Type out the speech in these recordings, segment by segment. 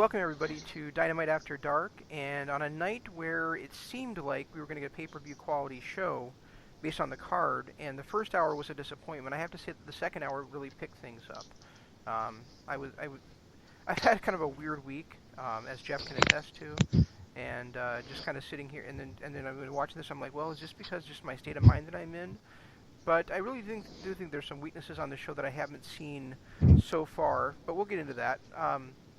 welcome everybody to Dynamite After Dark, and on a night where it seemed like we were going to get a pay-per-view quality show based on the card, and the first hour was a disappointment. I have to say that the second hour really picked things up. I've had kind of a weird week, as Jeff can attest to, and just kind of sitting here, and then I'm watching this. I'm like, well, is this because just my state of mind that I'm in? But I really do think there's some weaknesses on the show that I haven't seen so far. But we'll get into that.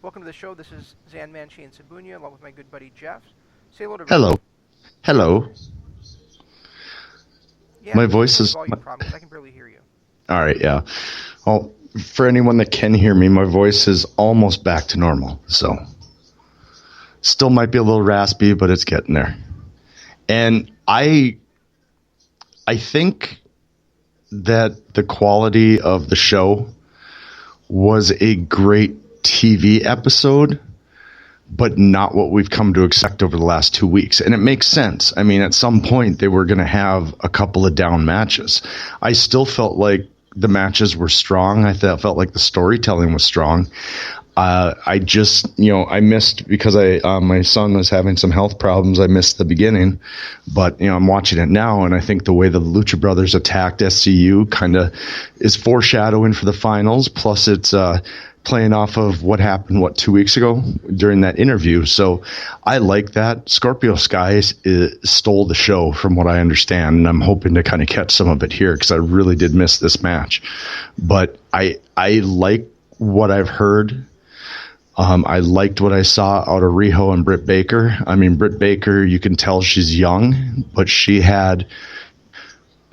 Welcome to the show. This is Zan Manchi and Sabunia, along with my good buddy Jeff. Say hello to Hello. Hello. Yeah, my voice is... volume problems. I can barely hear you. All right, yeah. Well, for anyone that can hear me, my voice is almost back to normal. So, still might be a little raspy, but it's getting there. And I think that the quality of the show was a great TV episode, but not what we've come to expect over the last 2 weeks. And it makes sense. I mean, at some point they were going to have a couple of down matches. I still felt like the matches were strong. I felt like the storytelling was strong. I just, I missed because my son was having some health problems. I missed the beginning, but I'm watching it now, and I think the way the Lucha Brothers attacked SCU kind of is foreshadowing for the finals. Plus, it's playing off of what happened 2 weeks ago during that interview. So I like that. Scorpio Sky stole the show, from what I understand, and I'm hoping to kind of catch some of it here because I really did miss this match. But I like what I've heard. I liked what I saw out of Riho and Britt Baker. I mean, Britt Baker, you can tell she's young, but she had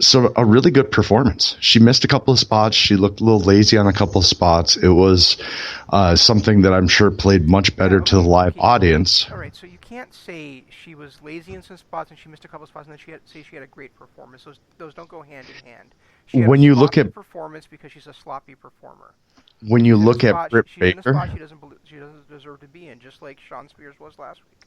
sort of a really good performance. She missed a couple of spots. She looked a little lazy on a couple of spots. It was something that I'm sure played much better to the live audience. All right, so you can't say she was lazy in some spots and she missed a couple of spots, and then say she had a great performance. Those don't go hand in hand. She had when you look at performance because she's a sloppy performer. When you look at Britt Baker, she's in a spot she doesn't deserve to be in, just like Shawn Spears was last week.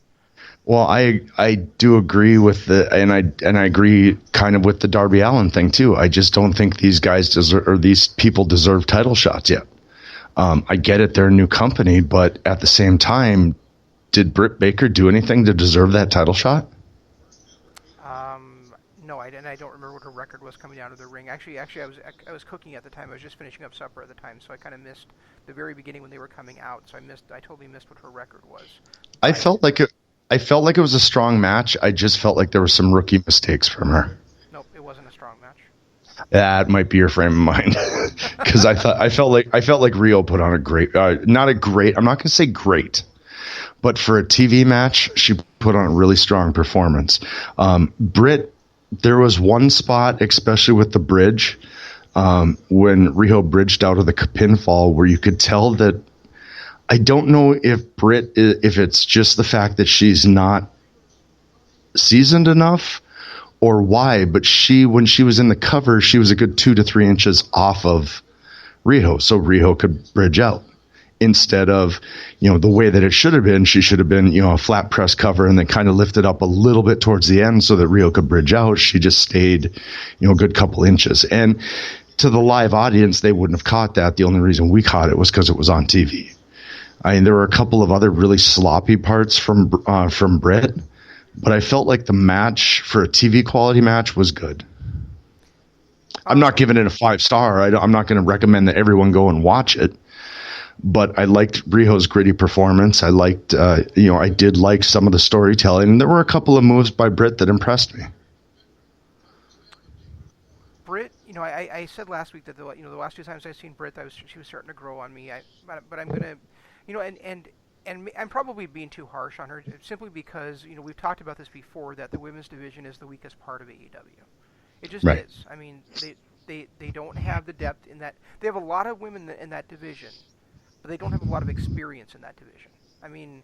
Well, I do agree with and I agree kind of with the Darby Allin thing too. I just don't think these guys these people deserve title shots yet. I get it, they're a new company, but at the same time, did Britt Baker do anything to deserve that title shot? No, I don't remember what her record was coming out of the ring. Actually, I was cooking at the time. I was just finishing up supper at the time, so I kind of missed the very beginning when they were coming out. So I totally missed what her record was. I felt like it was a strong match. I just felt like there were some rookie mistakes from her. Nope, it wasn't a strong match. That might be your frame of mind, because I felt like Riho put on a great, not a great. I'm not going to say great, but for a TV match, she put on a really strong performance. Britt, there was one spot, especially with the bridge, when Riho bridged out of the pinfall, where you could tell that. I don't know if Britt, if it's just the fact that she's not seasoned enough or why, but when she was in the cover, she was a good 2 to 3 inches off of Riho, so Riho could bridge out. Instead of, the way that it should have been, she should have been, a flat press cover and then kind of lifted up a little bit towards the end so that Riho could bridge out. She just stayed, a good couple inches. And to the live audience, they wouldn't have caught that. The only reason we caught it was because it was on TV. I mean, there were a couple of other really sloppy parts from Britt, but I felt like the match for a TV quality match was good. I'm not giving it a 5-star. I'm not going to recommend that everyone go and watch it, but I liked Riho's gritty performance. I liked, I did like some of the storytelling, and there were a couple of moves by Britt that impressed me. Britt, I said last week that the last 2 times I've seen Britt, she was starting to grow on me. But I'm gonna. And I'm probably being too harsh on her, simply because we've talked about this before, that the women's division is the weakest part of AEW. It just is. I mean, they don't have the depth in that. They have a lot of women in that division, but they don't have a lot of experience in that division. I mean,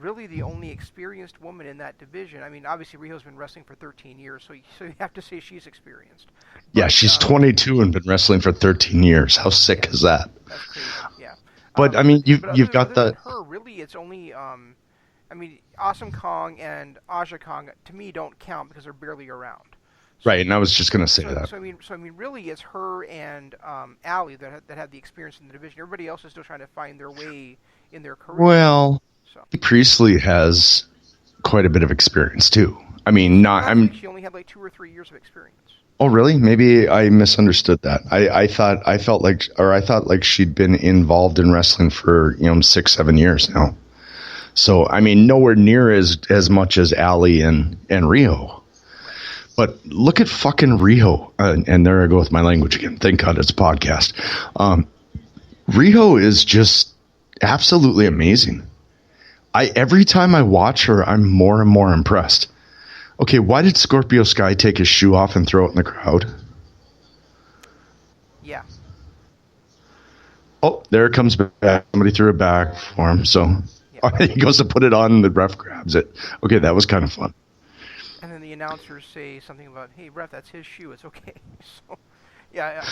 really, the only experienced woman in that division. I mean, obviously Riho's been wrestling for 13 years, so you have to say she's experienced. Yeah, she's 22 and been wrestling for 13 years. How sick is that? That's crazy. Yeah. But I mean, you've got the. Her, really, it's only Awesome Kong and Aja Kong to me don't count because they're barely around. So, right, and I was just going to say that. So I mean, really, it's her and Allie that have the experience in the division. Everybody else is still trying to find their way in their career. Well, So Priestley has quite a bit of experience too. I mean, she only had like 2 or 3 years of experience. Oh, really? Maybe I misunderstood that. I thought like she'd been involved in wrestling for 6-7 years now. So I mean, nowhere near as much as Ali and Riho. But look at fucking Riho, and there I go with my language again. Thank God it's a podcast. Riho is just absolutely amazing. Every time I watch her, I'm more and more impressed. Okay, why did Scorpio Sky take his shoe off and throw it in the crowd? Yeah. Oh, there it comes back. Somebody threw it back for him. So he goes to put it on, and the ref grabs it. Okay, that was kind of fun. And then the announcers say something about, "Hey, ref, that's his shoe. It's okay." So, yeah.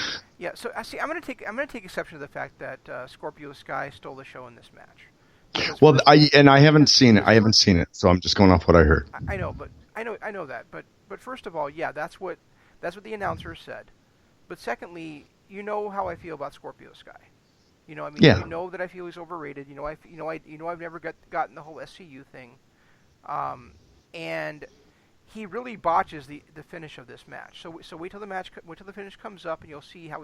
So I see. I'm gonna take exception to the fact that Scorpio Sky stole the show in this match. Well, I haven't seen it. I haven't seen it, so I'm just going off what I heard. I know that. But first of all, yeah, that's what the announcers said. But secondly, you know how I feel about Scorpio Sky. You know that I feel he's overrated. I've never gotten the whole SCU thing, and he really botches the finish of this match. So wait till the finish comes up, and you'll see how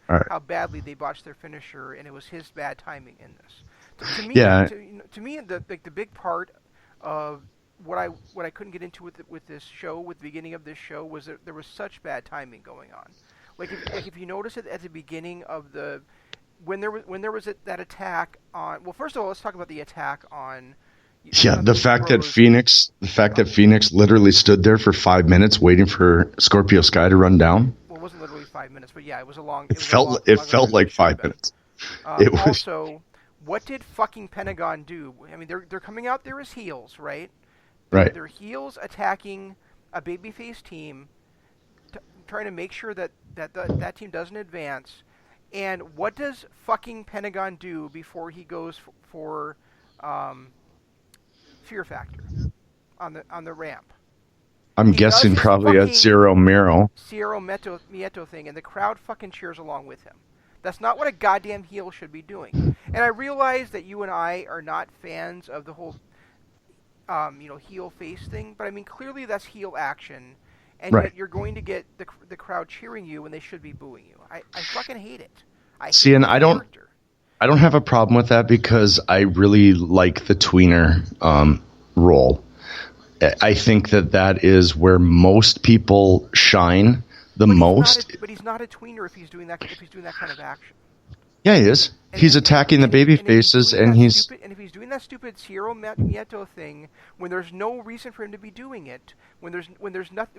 how badly they botched their finisher, and it was his bad timing in this. To me, the big part of what I couldn't get into with this show, with the beginning of this show, was that there was such bad timing going on. Like if you notice it at the beginning of when there was that attack on. Well, first of all, let's talk about the attack on. The fact that Phoenix literally stood there for 5 minutes waiting for Scorpio Sky to run down. Well, it wasn't literally 5 minutes, but yeah, it was a long. It felt like 5 minutes. It was. Also, what did fucking Pentagon do? I mean, they're coming out there as heels, right? Right. They're heels attacking a babyface team, trying to make sure that team doesn't advance. And what does fucking Pentagon do before he goes for Fear Factor on the ramp? I'm guessing probably at Ciro Mieto thing, and the crowd fucking cheers along with him. That's not what a goddamn heel should be doing. And I realize that you and I are not fans of the whole heel face thing, but I mean, clearly that's heel action, and yet you're going to get the crowd cheering you when they should be booing you. I fucking hate it. I don't have a problem with that because I really like the tweener role. I think that is where most people shine most. But he's not a tweener if he's doing that kind of action. Yeah, he is. He's attacking the baby faces, and he's... And if he's doing that stupid Ciro Mieto thing, when there's no reason for him to be doing it, when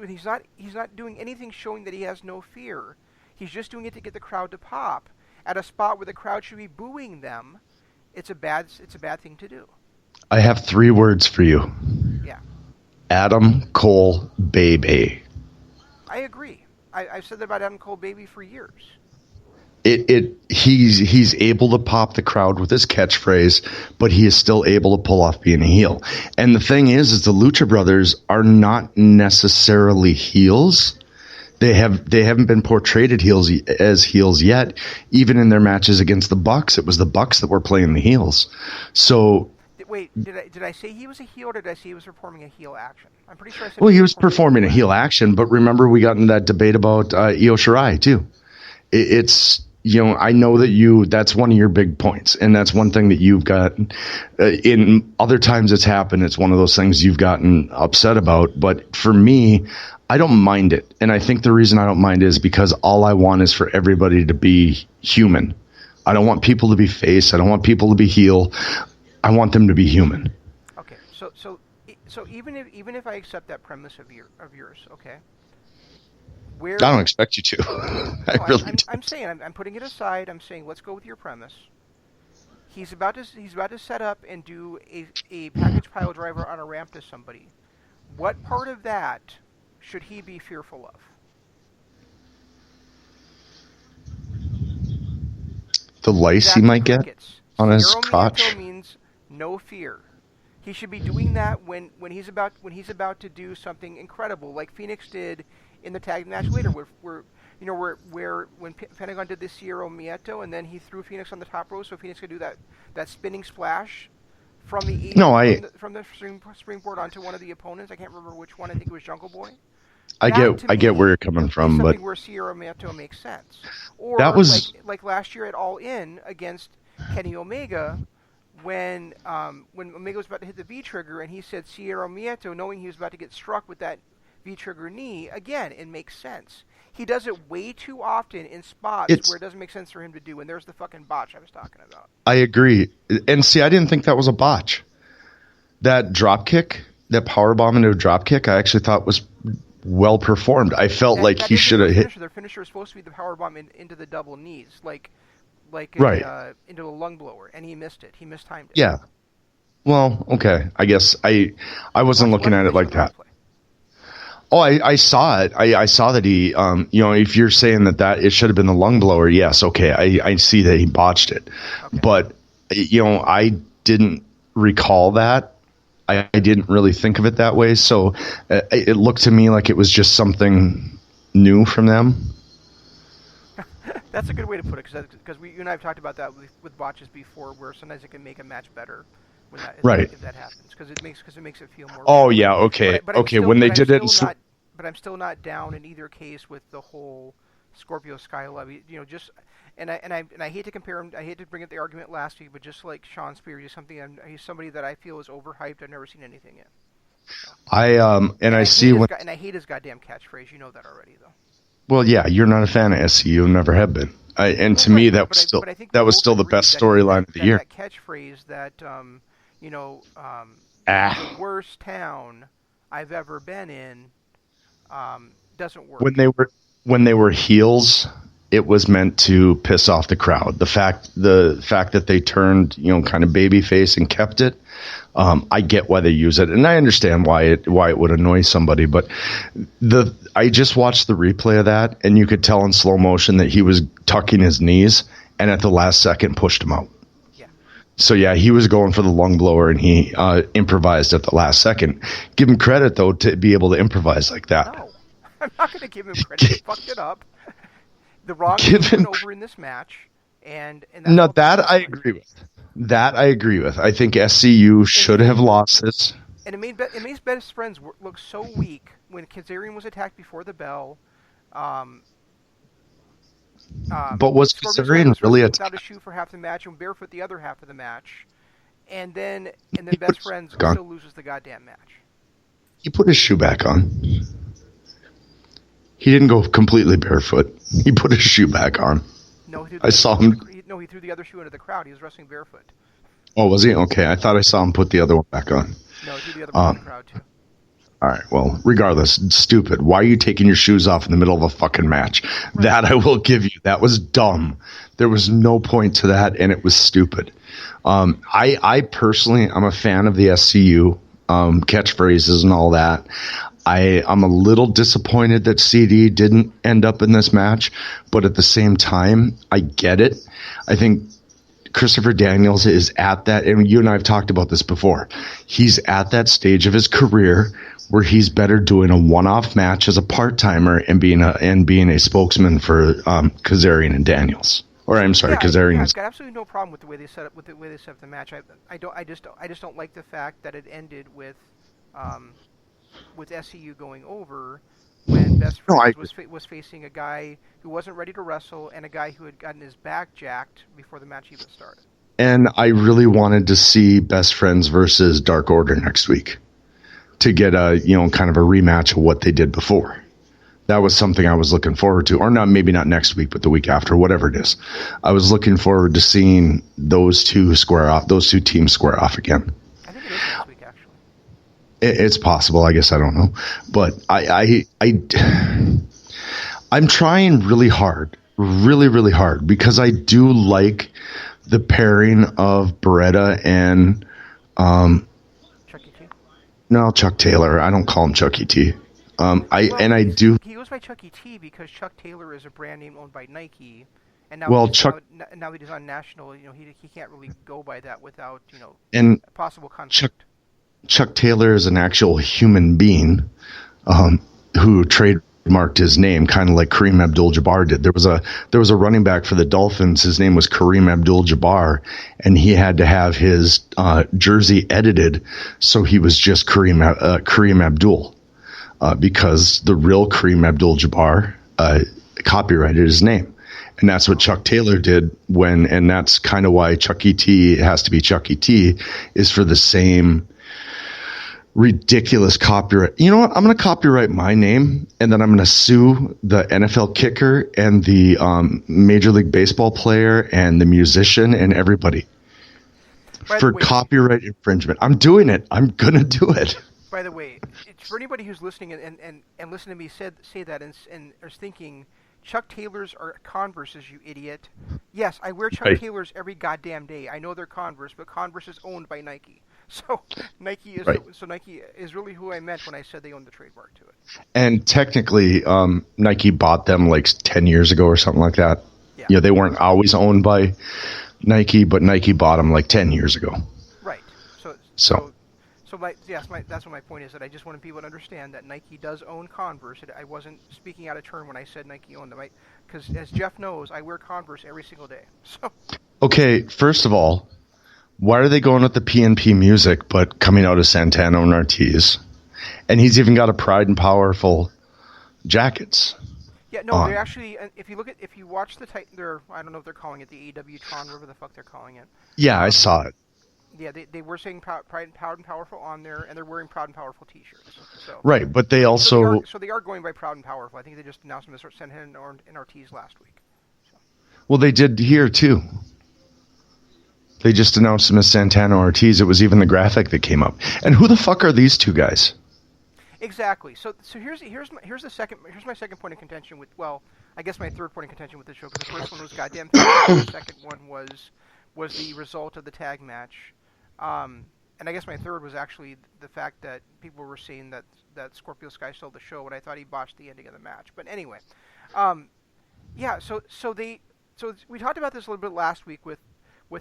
he's not doing anything showing that he has no fear, he's just doing it to get the crowd to pop at a spot where the crowd should be booing them. It's a bad thing to do. I have 3 words for you. Yeah. Adam Cole Baby. I agree. I've said that about Adam Cole Baby for years. He's able to pop the crowd with his catchphrase, but he is still able to pull off being a heel. And the thing is the Lucha Brothers are not necessarily heels. They haven't been portrayed as heels yet. Even in their matches against the Bucks, it was the Bucks that were playing the heels. So wait, did I say he was a heel, or did I say he was performing a heel action? I'm pretty sure I said. Well, he was performing a heel action, but remember we got into that debate about Io Shirai too. It's I know that that's one of your big points, and that's one thing that you've got in other times it's happened. It's one of those things you've gotten upset about. But for me, I don't mind it. And I think the reason I don't mind is because all I want is for everybody to be human. I don't want people to be face. I don't want people to be heel. I want them to be human. Okay. So even if I accept that premise of yours, okay? I don't expect you to. I'm saying I'm putting it aside. I'm saying let's go with your premise. He's about to set up and do a package pile driver on a ramp to somebody. What part of that should he be fearful of? The lice he might get on his crotch. Means no fear. He should be doing that when he's about to do something incredible, like Phoenix did in the tag match later, where when Pentagon did the Ciro Mieto, and then he threw Phoenix on the top rope so Phoenix could do that spinning splash from the from the springboard onto one of the opponents. I can't remember which one. I think it was Jungle Boy. I get where you're coming from, but something where Sierra Mato makes sense. Or that was like last year at All In against Kenny Omega, when Omega was about to hit the V trigger and he said Sierra Mato, knowing he was about to get struck with that V trigger knee. Again, it makes sense. He does it way too often in spots where it doesn't make sense for him to do, and there's the fucking botch I was talking about. I agree. And see, I didn't think that was a botch. That drop kick, that power bomb into a drop kick, I actually thought was well performed. I felt like he should have hit. Their finisher was supposed to be the power bomb into the double knees, like right. Into a lung blower, and he missed it. He mistimed it. Yeah. Well, okay. I guess I wasn't looking at it like that. Oh, I saw it. I saw that he, if you're saying that it should have been the lung blower, yes, okay. I see that he botched it. Okay. But, I didn't recall that. I didn't really think of it that way. So it looked to me like it was just something new from them. That's a good way to put it, because you and I have talked about that with botches before, where sometimes it can make a match better. If that happens, because it makes it feel more. Oh yeah, okay, but okay. When they did it, but I'm still not down in either case with the whole Scorpio Sky Levy. And I hate to compare him. I hate to bring up the argument last week, but just like Sean Spears, he's somebody that I feel is overhyped. I've never seen anything in. So. I hate his goddamn catchphrase. You know that already, though. Well, yeah, you're not a fan of SCU, never have been. To me, that was still the best storyline of the year. That catchphrase that the worst town I've ever been in doesn't work. When they were heels, it was meant to piss off the crowd. The fact that they turned kind of babyface and kept it, I get why they use it, and I understand why it would annoy somebody. But I just watched the replay of that, and you could tell in slow motion that he was tucking his knees, and at the last second pushed him out. Yeah. So yeah, he was going for the lung blower, and he improvised at the last second. Give him credit though to be able to improvise like that. No, I'm not going to give him credit. He fucked it up. The Rock went over in this match, and that I agree with. That I agree with. I think SCU should have lost this. And it made Best Friends look so weak when Kazarian was attacked before the bell. But was Kazarian really without a shoe for half the match and barefoot the other half of the match, and then Best Friends still loses the goddamn match. He put his shoe back on. He didn't go completely barefoot. He put his shoe back on. No, I saw him. No, he threw the other shoe into the crowd. He was wrestling barefoot. Oh, was he? Okay, I thought I saw him put the other one back on. No, he threw the other one in the crowd too. All right, well, regardless, it's stupid. Why are you taking your shoes off in the middle of a fucking match? Right. That I will give you. That was dumb. There was no point to that, and it was stupid. I personally, I'm a fan of the SCU catchphrases and all that. I'm a little disappointed that CD didn't end up in this match, but at the same time, I get it. I think Christopher Daniels is at that, and you and I have talked about this before. He's at that stage of his career where he's better doing a one-off match as a part-timer and being a spokesman for Kazarian and Daniels. Or I'm sorry, Kazarian. Yeah, I've got absolutely no problem with the way they set up the match. I just don't like the fact that it ended with SCU going over when Best Friends was facing a guy who wasn't ready to wrestle and a guy who had gotten his back jacked before the match even started. And I really wanted to see Best Friends versus Dark Order next week to get a kind of a rematch of what they did before. That was something I was looking forward to, or maybe not next week, but the week after, whatever it is. I was looking forward to seeing those two teams square off again. I think it is next week, actually. It's possible. I guess I don't know, but I'm trying really hard, really hard, because I do like the pairing of Beretta and Chucky T. No, Chuck Taylor. I don't call him Chucky T. He goes by Chucky T because Chuck Taylor is a brand name owned by Nike, and now now that he's on national, he can't really go by that without a possible conflict. Chuck Taylor is an actual human being who trademarked trademarked his name, kind of like Kareem Abdul-Jabbar did. There was a running back for the Dolphins. His name was Kareem Abdul-Jabbar, and he had to have his jersey edited so he was just Kareem Abdul, because the real Kareem Abdul-Jabbar copyrighted his name. And that's what Chuck Taylor did and that's kind of why Chuck E.T. has to be Chuck E.T. is for the same ridiculous copyright. You know what? I'm going to copyright my name, and then I'm going to sue the NFL kicker and the Major League Baseball player and the musician and everybody for copyright infringement. I'm doing it. I'm going to do it. By the way, it's for anybody who's listening and listen to me say that and is thinking, Chuck Taylors are Converses, you idiot. Yes, I wear Chuck Taylors every goddamn day. I know they're Converse, but Converse is owned by Nike. So Nike is really who I meant when I said they own the trademark to it. And technically, Nike bought them like 10 years ago or something like that. Yeah. You know, they weren't always owned by Nike, but Nike bought them like 10 years ago. Right. That's what my point is, that I just wanted people to understand that Nike does own Converse. I wasn't speaking out of turn when I said Nike owned them, because as Jeff knows, I wear Converse every single day. So. Okay, first of all, why are they going with the PNP music but coming out of Santana and Ortiz? And he's even got a Pride and Powerful jackets. Yeah, no, they're actually. If you watch I don't know if they're calling it the AEW Tron, whatever the fuck they're calling it. Yeah, I saw it. Yeah, they were saying Proud and Powerful on there, and they're wearing Proud and Powerful T-shirts. So. Right, but they also... So they are going by Proud and Powerful. I think they just announced them as Santana and Ortiz last week. So. Well, they did here, too. They just announced them as Santana and Ortiz. It was even the graphic that came up. And who the fuck are these two guys? Exactly. So here's my second point of contention with... Well, I guess my third point of contention with the show, because the first one was goddamn... The second one was the result of the tag match. And I guess my third was actually the fact that people were saying that Scorpio Sky stole the show, and I thought he botched the ending of the match. But anyway, so we talked about this a little bit last week with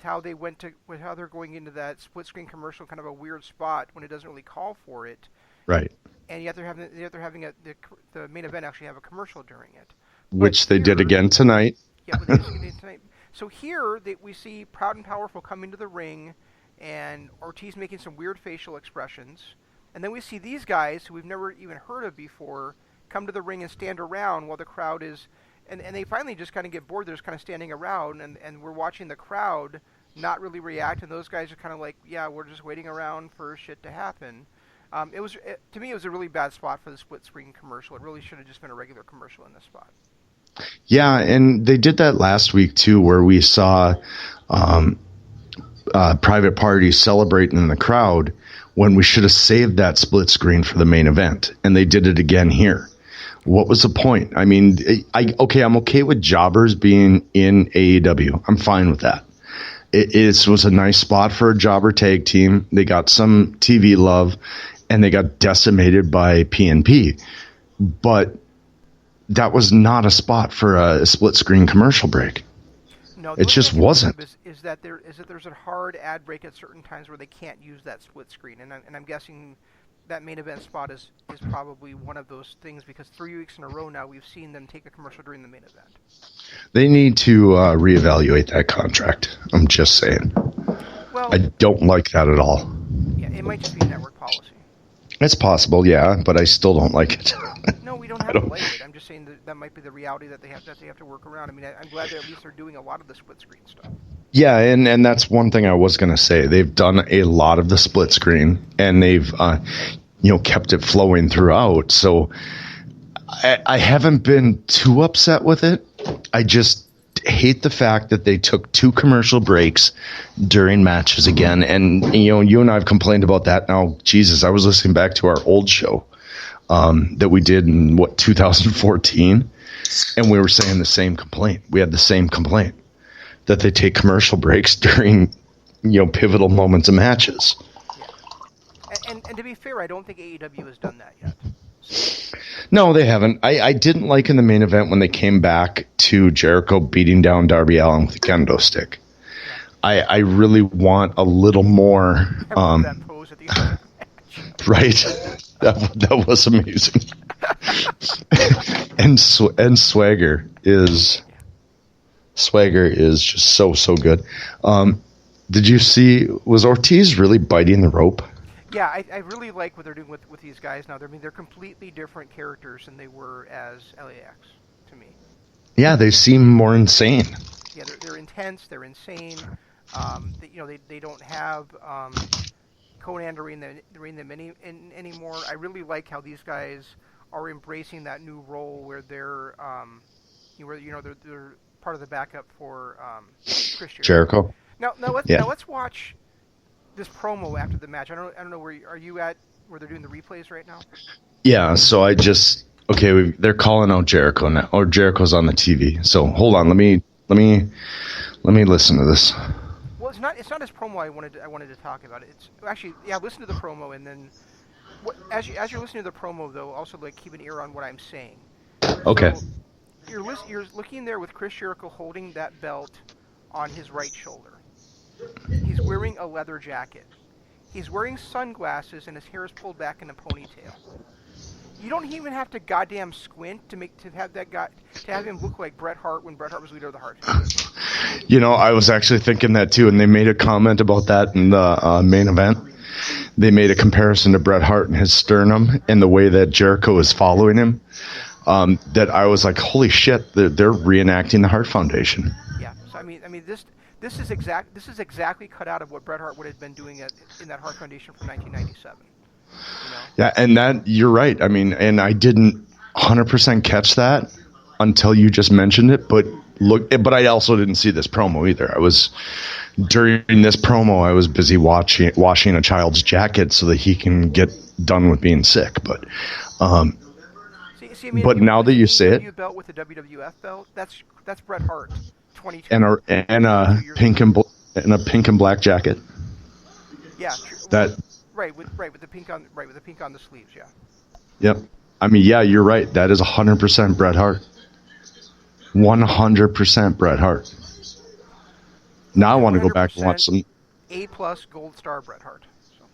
how how they're going into that split screen commercial, kind of a weird spot when it doesn't really call for it. Right. And yet they're having the main event actually have a commercial during it, which they did again tonight. Yeah, but they did tonight. So here we see Proud and Powerful come into the ring, and Ortiz making some weird facial expressions. And then we see these guys, who we've never even heard of before, come to the ring and stand around while the crowd is... And they finally just kind of get bored. They're just kind of standing around, and we're watching the crowd not really react, and those guys are kind of like, yeah, we're just waiting around for shit to happen. To me, it was a really bad spot for the split-screen commercial. It really should have just been a regular commercial in this spot. Yeah, and they did that last week, too, where we saw... private parties celebrating in the crowd when we should have saved that split screen for the main event, and they did it again here. What was the point? I mean, I'm okay with jobbers being in AEW. I'm fine with that. It was a nice spot for a jobber tag team. They got some TV love, and they got decimated by PNP. But that was not a spot for a split screen commercial break. No, it just wasn't. Is that there's a hard ad break at certain times where they can't use that split screen, and I'm guessing that main event spot is probably one of those things, because 3 weeks in a row now we've seen them take a commercial during the main event. They need to reevaluate that contract. I'm just saying. Well, I don't like that at all. Yeah, it might just be network policy. It's possible, yeah, but I still don't like it. No, we don't have to like it. I'm just saying that might be the reality that they have to work around. I mean, I'm glad that at least they're doing a lot of the split screen stuff. Yeah, and that's one thing I was going to say. They've done a lot of the split screen, and they've kept it flowing throughout. So I haven't been too upset with it. I just hate the fact that they took 2 commercial breaks during matches again. And you and I have complained about that now. Jesus, I was listening back to our old show that we did in 2014, and we were saying the same complaint. We had the same complaint, that they take commercial breaks during pivotal moments of matches. Yeah. And to be fair, I don't think AEW has done that yet. No, they haven't. I didn't like in the main event when they came back to Jericho beating down Darby Allin with a kendo stick. Yeah. I really want a little more. That pose at the end of the match. Right. That was amazing. and Swagger is just so good. Did you see, was Ortiz really biting the rope? Yeah, I really like what they're doing with these guys now. They're completely different characters than they were as LAX to me. Yeah, they seem more insane. Yeah, they're intense. They're insane. They don't have Conan to rein them anymore. I really like how these guys are embracing that new role where they're they're part of the backup for Chris Jericho. Now let's watch this promo after the match. I don't know where are you at where they're doing the replays right now? Yeah, so they're calling out Jericho now, or Jericho's on the TV. So hold on, let me listen to this. Well, it's not his promo I wanted to talk about. It's actually, yeah, listen to the promo, and then as you're listening to the promo though, also keep an ear on what I'm saying. Okay. So, you're looking there with Chris Jericho holding that belt on his right shoulder. He's wearing a leather jacket. He's wearing sunglasses, and his hair is pulled back in a ponytail. You don't even have to goddamn squint to have him look like Bret Hart when Bret Hart was leader of the Hart Foundation. I was actually thinking that too, and they made a comment about that in the main event. They made a comparison to Bret Hart and his sternum and the way that Jericho is following him. That I was like, holy shit, they're reenacting the Hart Foundation. Yeah, so I mean, this is exactly cut out of what Bret Hart would have been doing in that Hart Foundation from 1997. Yeah, and that you're right. I mean, and I didn't 100% catch that until you just mentioned it. But I also didn't see this promo either. During this promo, I was busy washing a child's jacket so that he can get done with being sick. But but now that you say it, belt with the WWF belt, that's Bret Hart, 22. And a pink and black jacket. Yeah, that. Right with the pink on the sleeves, yeah. Yep. I mean, yeah, you're right. That is 100% Bret Hart. 100% Bret Hart. Now I want to go back and watch some A+ Gold Star Bret Hart. So.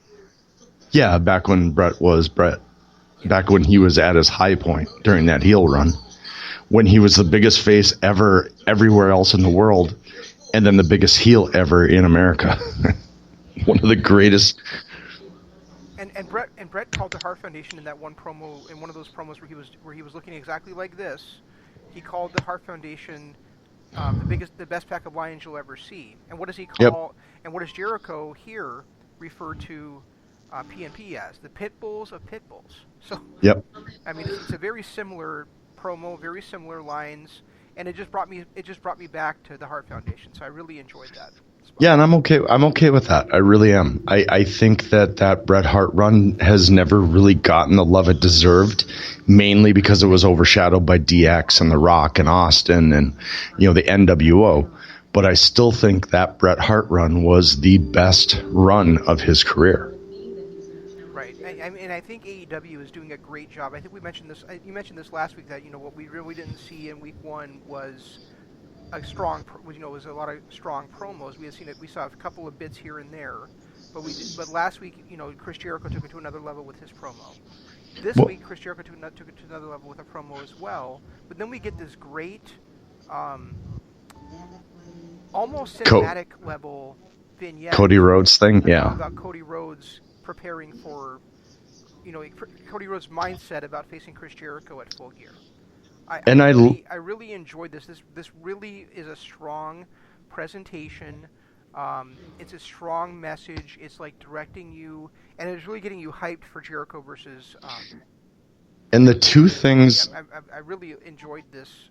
Yeah, back when Bret was Bret. Yeah. Back when he was at his high point during that heel run. When he was the biggest face ever everywhere else in the world, and then the biggest heel ever in America. One of the greatest. And Bret called the Hart Foundation in that one promo, in one of those promos where he was looking exactly like this. He called the Hart Foundation the best pack of lions you'll ever see. And what does he call? Yep. And what does Jericho here refer to PNP as? The pit bulls of pit bulls. So yep. I mean, it's a very similar promo, very similar lines, and it just brought me back to the Hart Foundation. So I really enjoyed that. Yeah, and I'm okay with that. I really am. I think that Bret Hart run has never really gotten the love it deserved, mainly because it was overshadowed by DX and The Rock and Austin and the NWO. But I still think that Bret Hart run was the best run of his career. Right, and I think AEW is doing a great job. I think we mentioned this. You mentioned this last week that what we really didn't see in week one was was a lot of strong promos. We saw a couple of bits here and there, but last week, Chris Jericho took it to another level with his promo. This week, Chris Jericho took it to another level with a promo as well. But then we get this great, almost cinematic level vignette. Cody Rhodes thing, yeah. About Cody Rhodes preparing for, Cody Rhodes' mindset about facing Chris Jericho at Full Gear. I really enjoyed this. This really is a strong presentation. It's a strong message. It's directing you, and it's really getting you hyped for Jericho versus. And the two things. I really enjoyed this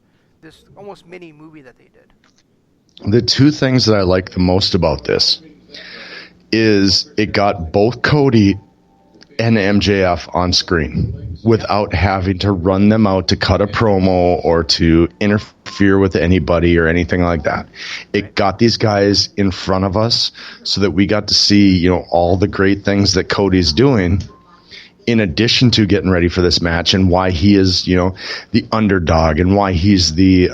almost mini movie that they did. The two things that I like the most about this is it got both Cody and MJF on screen without having to run them out to cut a promo or to interfere with anybody or anything like that. It got these guys in front of us so that we got to see, all the great things that Cody's doing in addition to getting ready for this match and why he is, the underdog and why he's the,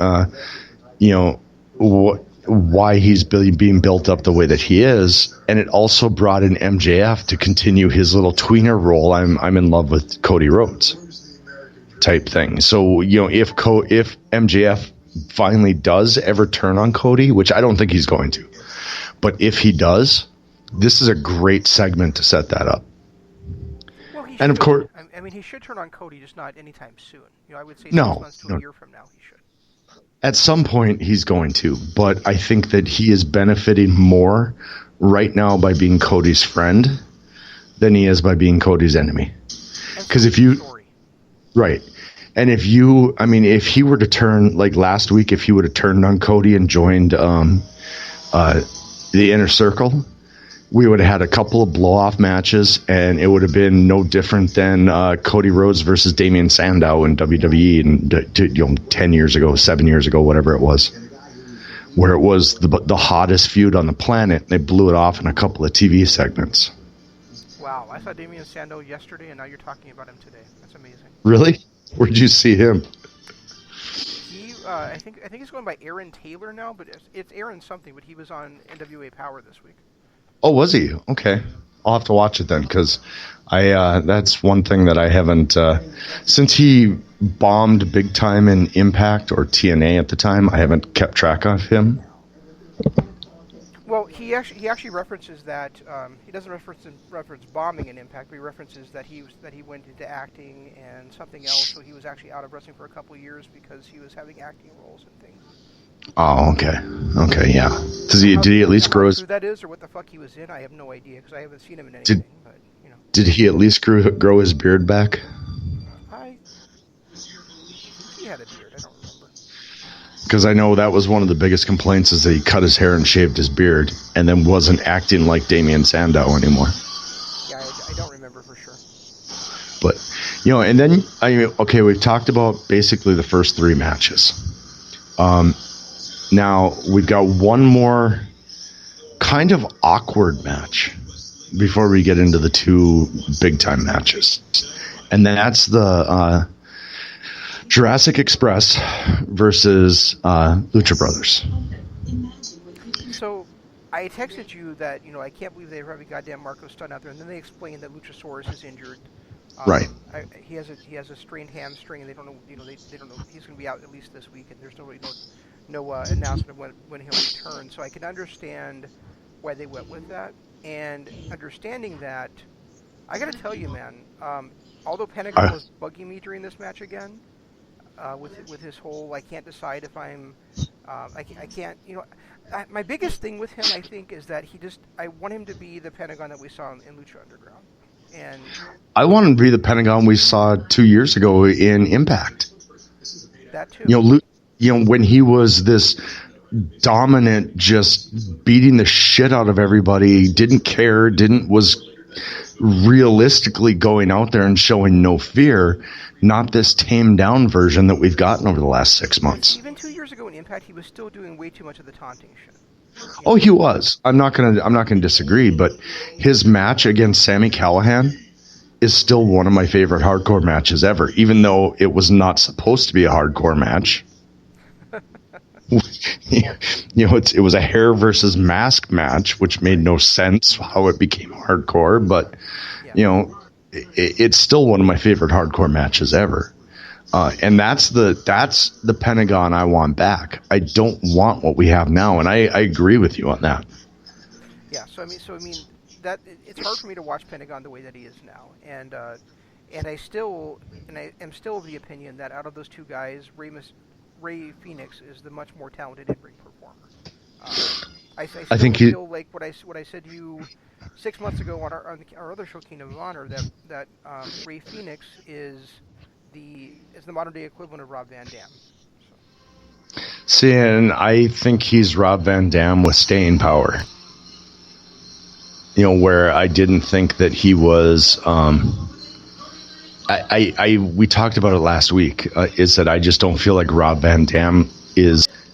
why he's being built up the way that he is. And it also brought in MJF to continue his little tweener role. I'm in love with Cody Rhodes. type thing. So, if MJF finally does ever turn on Cody, which I don't think he's going to, but if he does, this is a great segment to set that up. Well, he and should. Of course, I mean, he should turn on Cody, just not anytime soon. I would say 6 no, months to a year from now, he should. At some point, he's going to, but I think that he is benefiting more right now by being Cody's friend than he is by being Cody's enemy. Because if you, right, and if he were to turn, like last week, if he would have turned on Cody and joined the Inner Circle, we would have had a couple of blow-off matches, and it would have been no different than Cody Rhodes versus Damian Sandow in WWE 10 years ago, 7 years ago, whatever it was, where it was the hottest feud on the planet. They blew it off in a couple of TV segments. Wow, I saw Damian Sandow yesterday, and now you're talking about him today. That's amazing. Really? Where'd you see him? I think he's going by Aaron Taylor now, but it's Aaron something. But he was on NWA Power this week. Oh, was he? Okay. I'll have to watch it then, because that's one thing that I haven't... since he bombed big time in Impact or TNA at the time, I haven't kept track of him. Well, he actually references that... he doesn't reference bombing in Impact, but he references that he went into acting and something else, so he was actually out of wrestling for a couple of years because he was having acting roles and things. Oh, okay. Okay, yeah. Did he at least grow his... Who that is or what the fuck he was in, I have no idea, because I haven't seen him in anything. Did he at least grow his beard back? He had a beard, I don't remember. Because I know that was one of the biggest complaints, is that he cut his hair and shaved his beard, and then wasn't acting like Damian Sandow anymore. Yeah, I don't remember for sure. But, and then, okay, we've talked about basically the first three matches. Now, we've got one more kind of awkward match before we get into the two big-time matches. And that's the Jurassic Express versus Lucha Brothers. So, I texted you that, I can't believe they have a goddamn Marco Stunt out there, and then they explained that Luchasaurus is injured. Right. He has a strained hamstring, and they don't know, they don't know he's going to be out at least this week, and there's no announcement of when he'll return. So I can understand why they went with that. And understanding that, I got to tell you, man, although Pentagon was bugging me during this match again, with his whole, I can't decide if I'm, I can't, my biggest thing with him, I think, is that I want him to be the Pentagon that we saw in Lucha Underground. And I want him to be the Pentagon we saw 2 years ago in Impact. That too. When he was this dominant, just beating the shit out of everybody, didn't care, was realistically going out there and showing no fear, not this tamed down version that we've gotten over the last 6 months. Even 2 years ago in Impact, he was still doing way too much of the taunting shit. Oh, he was. I'm not gonna disagree, but his match against Sami Callihan is still one of my favorite hardcore matches ever, even though it was not supposed to be a hardcore match. It was a hair versus mask match, which made no sense how it became hardcore, but it's still one of my favorite hardcore matches ever. And that's the Pentagon I want back. I don't want what we have now, and I agree with you on that. Yeah, so I mean that it's hard for me to watch Pentagon the way that he is now, and I am still of the opinion that out of those two guys, Ray Phoenix is the much more talented in-ring performer. I think feel like what I said to you 6 months ago on our other show, Kingdom of Honor, that Ray Phoenix is the modern day equivalent of Rob Van Dam. So. See, and I think he's Rob Van Dam with staying power. Where I didn't think that he was. We talked about it last week. Is that I just don't feel like Rob Van Dam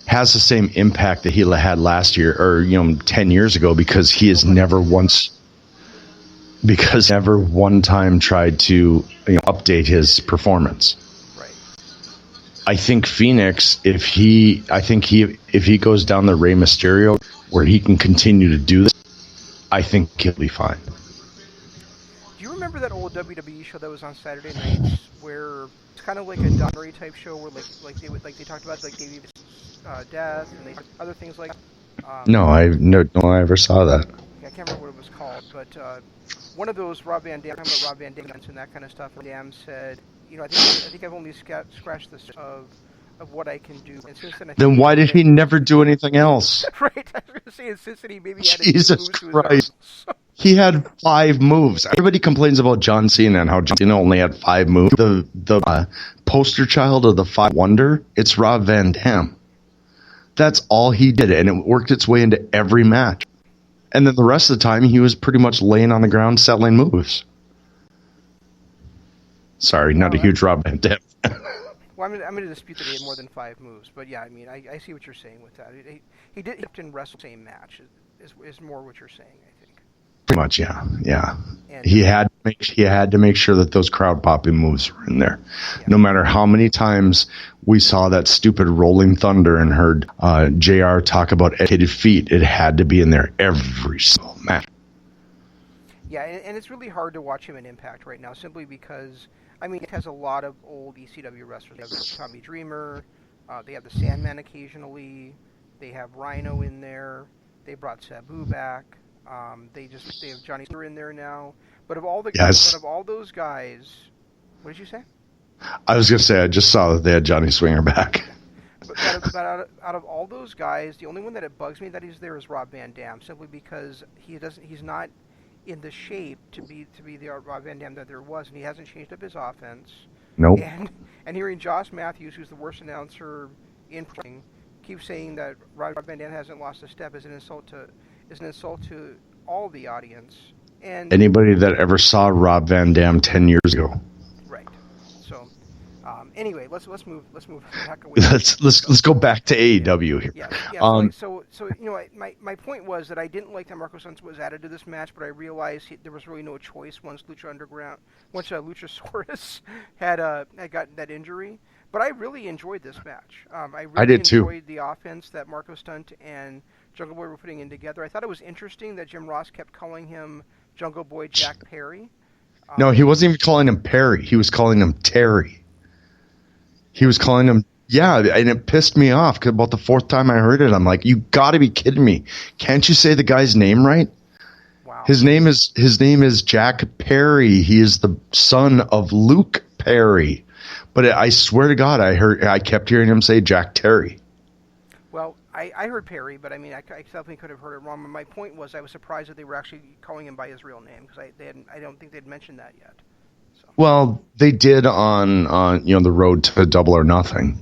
has the same impact that he had last year or 10 years ago, because he has never one time tried to update his performance. Right. I think Phoenix, if he goes down the Rey Mysterio where he can continue to do this, I think he'll be fine. Do you remember remember that old WWE show that was on Saturday nights where it's kind of like a documentary type show where they talked about like Davy's death and they other things like that? No, I ever saw that. I can't remember what it was called, but one of those Rob Van Dam, talking about Rob Van Dam and that kind of stuff. Van Dam said, I think I've only scratched the surface of what I can do. And since then why did he never do anything else? Right, I was going to say, since he maybe had Jesus Christ. He had 5 moves. Everybody complains about John Cena and how John Cena only had 5 moves. The poster child of the 5 Wonder, it's Rob Van Dam. That's all he did, and it worked its way into every match. And then the rest of the time, he was pretty much laying on the ground selling moves. Sorry, not a huge Rob Van Dam. Well, I'm going to dispute that he had more than 5 moves, but yeah, I mean, I see what you're saying with that. He didn't wrestle the same match is more what you're saying, I think. Pretty much, yeah. And he had to make sure that those crowd popping moves were in there. Yeah. No matter how many times we saw that stupid Rolling Thunder and heard JR talk about educated feet, it had to be in there every single match. Yeah, and it's really hard to watch him in Impact right now, simply because, I mean, it has a lot of old ECW wrestlers. They have Tommy Dreamer, they have the Sandman occasionally, they have Rhino in there, they brought Sabu back. They have Johnny Swinger in there now. But of all those guys, what did you say? I was gonna say I just saw that they had Johnny Swinger back. But out of all those guys, the only one that it bugs me that he's there is Rob Van Dam, simply because he's not in the shape to be the Rob Van Dam that there was, and he hasn't changed up his offense. Nope. And hearing Josh Matthews, who's the worst announcer in wrestling, keep saying that Rob Van Dam hasn't lost a step is an insult to all the audience and anybody that ever saw Rob Van Dam 10 years ago. Right. So, anyway, let's move back away. Let's go back to AEW here. Yeah. So my point was that I didn't like that Marco Stunt was added to this match, but I realized there was really no choice once Luchasaurus had gotten that injury. But I really enjoyed this match. I did enjoyed the offense that Marco Stunt and Jungle Boy were putting in together. I thought it was interesting that Jim Ross kept calling him Jungle Boy Jack Perry. No, he wasn't even calling him Perry. He was calling him Terry. He was calling him, and it pissed me off because about the 4th time I heard it, I'm like, you got to be kidding me! Can't you say the guy's name right? Wow. His name is Jack Perry. He is the son of Luke Perry. But I swear to God, I kept hearing him say Jack Terry. Well, I heard Perry, but I mean, I definitely could have heard it wrong. But my point was, I was surprised that they were actually calling him by his real name because I don't think they'd mentioned that yet. So. Well, they did on the road to Double or Nothing.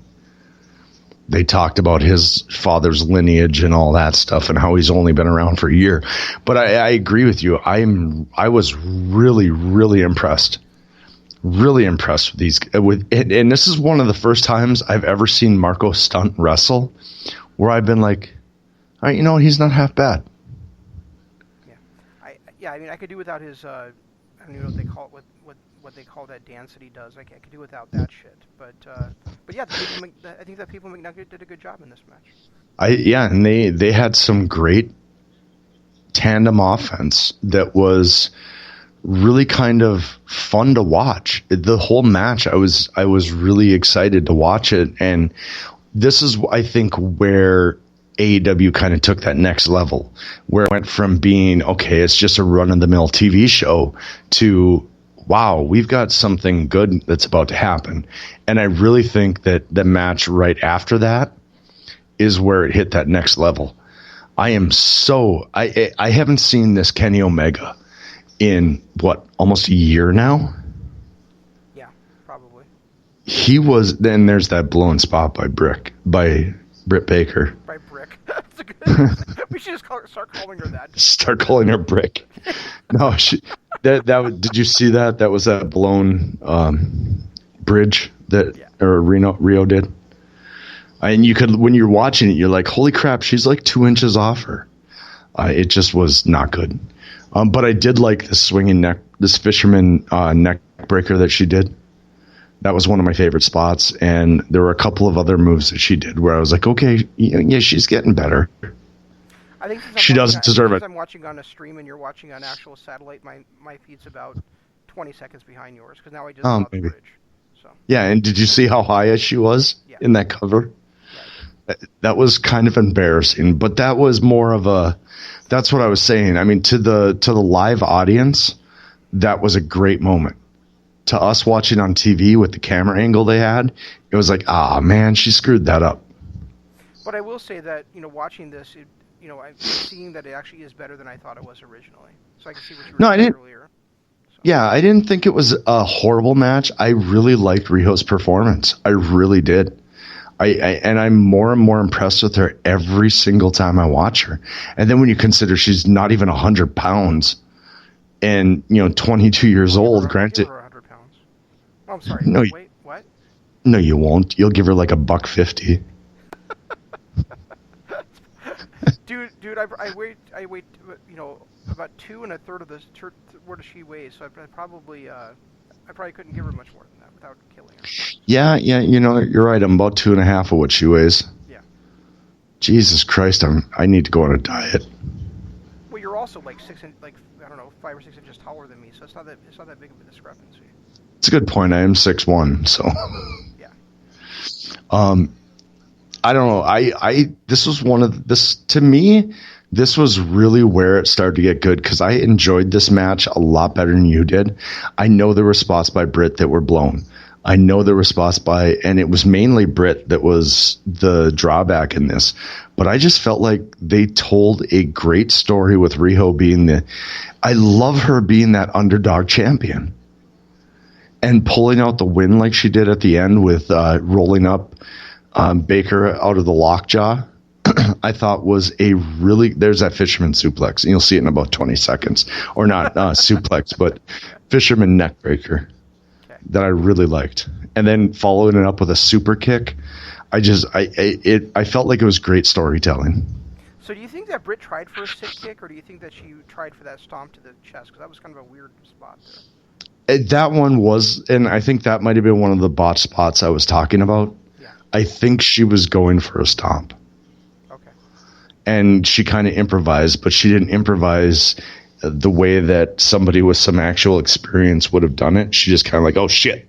They talked about his father's lineage and all that stuff and how he's only been around for a year. But I agree with you. I was really, really impressed. Really impressed with these. And this is one of the first times I've ever seen Marco Stunt wrestle where I've been like, all right, he's not half bad. Yeah. I mean, I could do without his. I don't even know what they call it. What they call that dance that he does. I could do without that shit. But yeah, I think that people McNugget did a good job in this match. And they had some great tandem offense that was really kind of fun to watch. The whole match, I was really excited to watch it, and this is, I think, where AEW kind of took that next level, where it went from being, okay, it's just a run-of-the-mill TV show to, wow, we've got something good that's about to happen. And I really think that the match right after that is where it hit that next level. I haven't seen this Kenny Omega in almost a year now. Yeah, probably. He was. Then there's that blown spot by Britt Baker. By Brick. That's a good. We should just start calling her that. Start calling her Brick. No, did you see that? That was that blown bridge that Rio did. And you could, when you're watching it, you're like, holy crap, she's like 2 inches off her. It just was not good. But I did like this fisherman neck breaker that she did. That was one of my favorite spots. And there were a couple of other moves that she did where I was like, okay, yeah, she's getting better. I think she doesn't deserve it. I'm watching on a stream and you're watching on actual satellite. My feed's about 20 seconds behind yours because now I just saw the maybe. bridge. So. Yeah, and did you see how high she was in that cover? Yeah, that was kind of embarrassing, but that was more of a. That's what I was saying. I mean, to the live audience, that was a great moment. To us watching on TV with the camera angle they had, it was like, man, she screwed that up. But I will say that, watching this, I'm seeing that it actually is better than I thought it was originally. So I can see what you were saying earlier. So. Yeah, I didn't think it was a horrible match. I really liked Riho's performance. I really did. And I'm more and more impressed with her every single time I watch her. And then when you consider she's not even 100 pounds and, 22 years old, granted. 100 pounds. Oh, I'm sorry. No, wait, what? No, you won't. You'll give her like $150. Dude, I weigh, about 2 1/3 of this. What does she weigh? So I probably couldn't give her much more than that without killing her. Yeah, you're right. I'm about 2.5 of what she weighs. Yeah. Jesus Christ, I need to go on a diet. Well, you're also like 5 or 6 inches taller than me, so it's not that big of a discrepancy. It's a good point. I am 6'1", so. Yeah. I don't know. This was to me, this was really where it started to get good because I enjoyed this match a lot better than you did. I know there were spots by Britt that were blown. I know there were spots and it was mainly Britt that was the drawback in this. But I just felt like they told a great story with Riho being I love her being that underdog champion. And pulling out the win like she did at the end with rolling up Baker out of the lockjaw, I thought was there's that fisherman suplex, and you'll see it in about 20 seconds. Or not suplex, but fisherman neckbreaker that I really liked. And then following it up with a super kick, I felt like it was great storytelling. So do you think that Britt tried for a sit kick, or do you think that she tried for that stomp to the chest? Because that was kind of a weird spot there. That one was, and I think that might have been one of the botch spots I was talking about. Yeah. I think she was going for a stomp. Okay. And she kind of improvised, but she didn't improvise the way that somebody with some actual experience would have done it. She just kind of like, oh shit,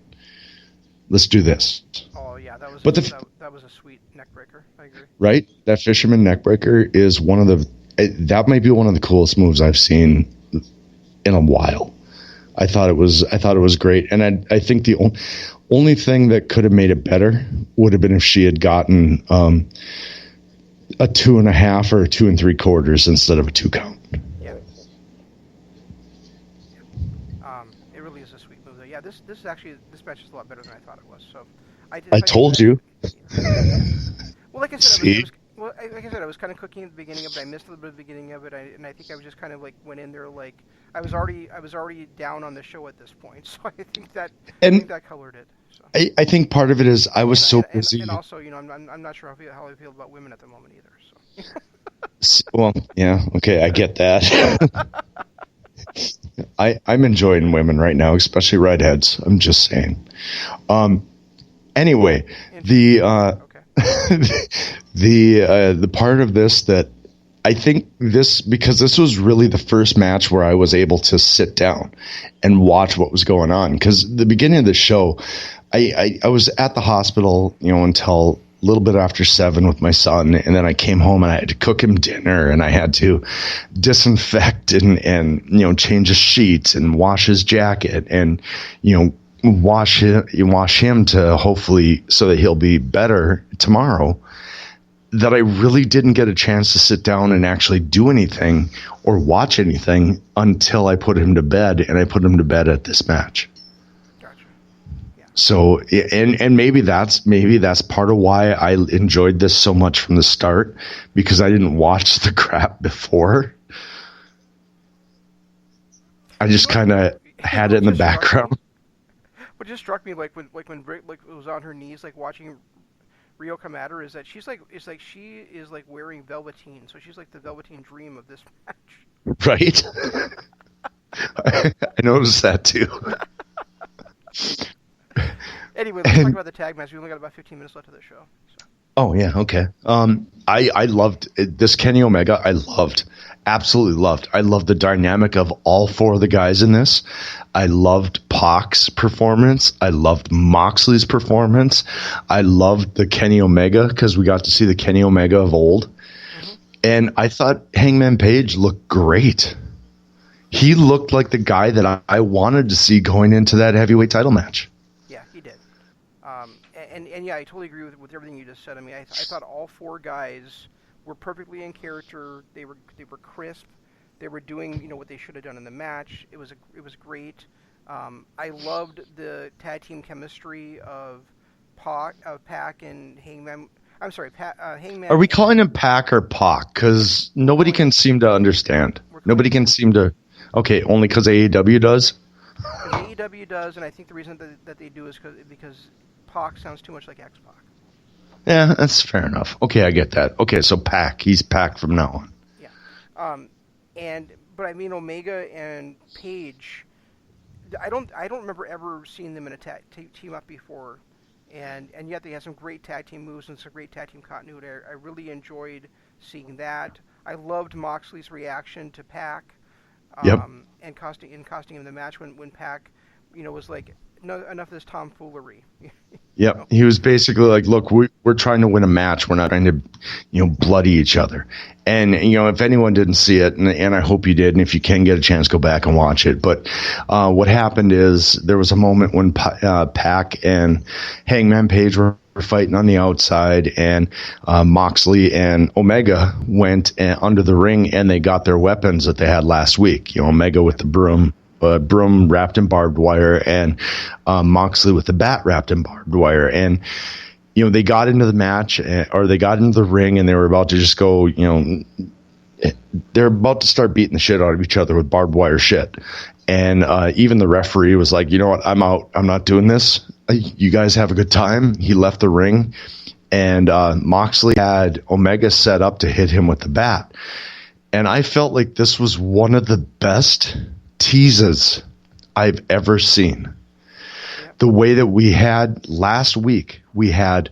let's do this. Oh yeah, that was that was a sweet neck breaker. I agree. Right? That fisherman neck breaker is that might be one of the coolest moves I've seen in a while. I thought it was great, and I think the only thing that could have made it better would have been if she had gotten a 2.5 or a 2 3/4 instead of a 2 count. Yeah. It really is a sweet move. Yeah, this match is a lot better than I thought it was. So I told you. Well, like I said, I was kind of cooking at the beginning of it. I missed a little bit of the beginning of it, and I think I was just kind of like went in there like I was already down on the show at this point. So I think that colored it. So. I think part of it is I was so busy. And also, I'm not sure how I feel about women at the moment either. So. Well, yeah, okay, I get that. I'm enjoying women right now, especially redheads. I'm just saying. Anyway, the part of this that I think because this was really the first match where I was able to sit down and watch what was going on. Because the beginning of the show, I was at the hospital, until a little bit after 7 with my son, and then I came home and I had to cook him dinner, and I had to disinfect and change his sheets and wash his jacket and wash him to hopefully so that he'll be better tomorrow. That I really didn't get a chance to sit down and actually do anything or watch anything until I put him to bed, and I put him to bed at this match. Gotcha. Yeah. So, and maybe that's part of why I enjoyed this so much from the start, because I didn't watch the crap before. I just kind of had it in the background. What just struck me, like when Britt was on her knees, like watching Riho come at her, is that she is wearing velveteen, so she's like the Velveteen Dream of this match. Right. I noticed that too. Anyway, let's talk about the tag match. We only got about 15 minutes left of the show. So. Oh yeah, okay. I loved this Kenny Omega. Absolutely loved. I loved the dynamic of all four of the guys in this. I loved Pac's performance. I loved Moxley's performance. I loved the Kenny Omega because we got to see the Kenny Omega of old. Mm-hmm. And I thought Hangman Page looked great. He looked like the guy that I wanted to see going into that heavyweight title match. Yeah, he did. And yeah, I totally agree with everything you just said. I mean, I thought all four guys were perfectly in character. They were crisp. They were doing what they should have done in the match. It was great. I loved the tag team chemistry of PAC and Hangman. I'm sorry, Hangman. Are we calling him PAC or PAC? Because nobody can seem to understand. Nobody can seem to. Okay, only because AEW does. AEW does, and I think the reason that they do is because PAC sounds too much like X-Pac. Yeah, that's fair enough. Okay, I get that. Okay, so PAC, he's PAC from now on. Yeah, but I mean Omega and Page. I don't remember ever seeing them in a team up before, and yet they had some great tag team moves and some great tag team continuity. I really enjoyed seeing that. I loved Moxley's reaction to PAC. And costing him the match when PAC, was like, no, enough of this tomfoolery. Yep. He was basically like, look, we're trying to win a match. We're not trying to, bloody each other. And, if anyone didn't see it, and I hope you did, and if you can get a chance, go back and watch it. But what happened is there was a moment when PAC and Hangman Page were fighting on the outside, and Moxley and Omega went under the ring, and they got their weapons that they had last week. Omega with the broom wrapped in barbed wire, and Moxley with the bat wrapped in barbed wire. And they got into the match, or they got into the ring, and they were about to just go. They're about to start beating the shit out of each other with barbed wire shit. And even the referee was like, you know what, I'm out. I'm not doing this. You guys have a good time. He left the ring, and Moxley had Omega set up to hit him with the bat. And I felt like this was one of the best teases I've ever seen. The way that we had last week, we had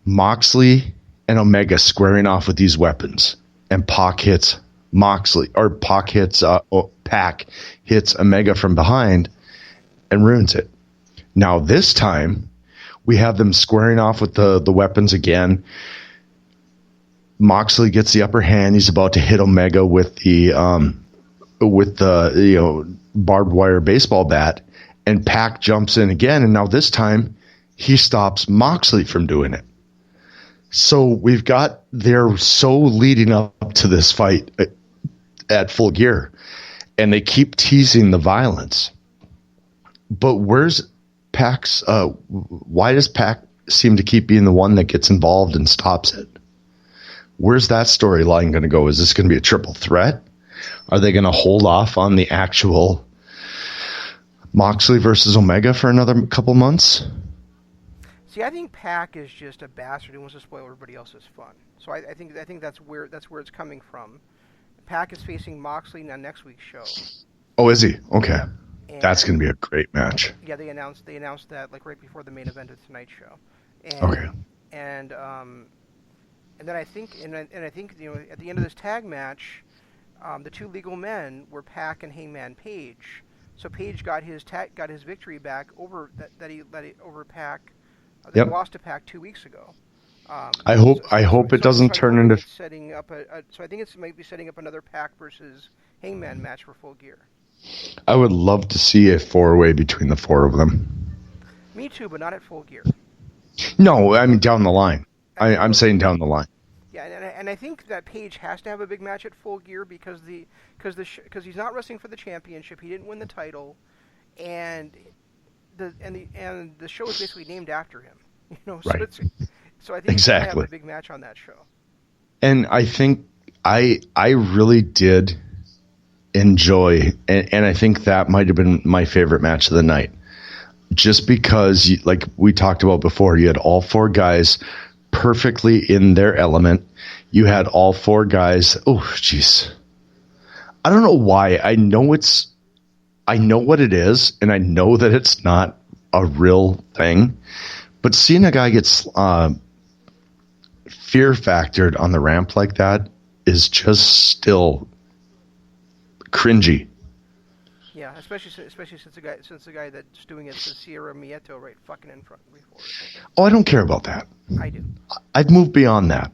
Moxley and Omega squaring off with these weapons, and PAC hits PAC hits Omega from behind and ruins it. Now this time we have them squaring off with the weapons again. Moxley gets the upper hand. He's about to hit Omega with the barbed wire baseball bat, and PAC jumps in again, and now this time he stops Moxley from doing it. So they're so leading up to this fight at Full Gear, and they keep teasing the violence. But where's PAC's? Why does PAC seem to keep being the one that gets involved and stops it? Where's that storyline going to go? Is this going to be a triple threat? Are they going to hold off on the actual Moxley versus Omega for another couple months? See, I think PAC is just a bastard who wants to spoil everybody else's fun. So I think that's where it's coming from. PAC is facing Moxley on next week's show. Oh, is he? Okay. And that's going to be a great match. Yeah, they announced that like right before the main event of tonight's show. Okay. And then I think at the end of this tag match, the two legal men were PAC and Hangman Page. So Page got his victory back over over PAC. They lost to PAC 2 weeks ago. I hope it doesn't turn into setting up so I think it might be setting up another PAC versus Hangman match for Full Gear. I would love to see a 4-way between the four of them. Me too, but not at Full Gear. No, I mean down the line. I'm saying down the line. Yeah, and I think that Page has to have a big match at Full Gear because he's not wrestling for the championship. He didn't win the title, and the show is basically named after him. Right. So I think he's going to have a big match on that show. And I think I really did enjoy, and I think that might have been my favorite match of the night. Just because, like we talked about before, you had all four guys perfectly in their element. You had all four guys. Oh, jeez. I don't know why. I know what it is, and I know that it's not a real thing. But seeing a guy get fear factor on the ramp like that is just still cringy. Yeah, especially since the guy that's doing it is Sierra Mieto right fucking in front before. Oh, I don't care about that. I do. I've moved beyond that.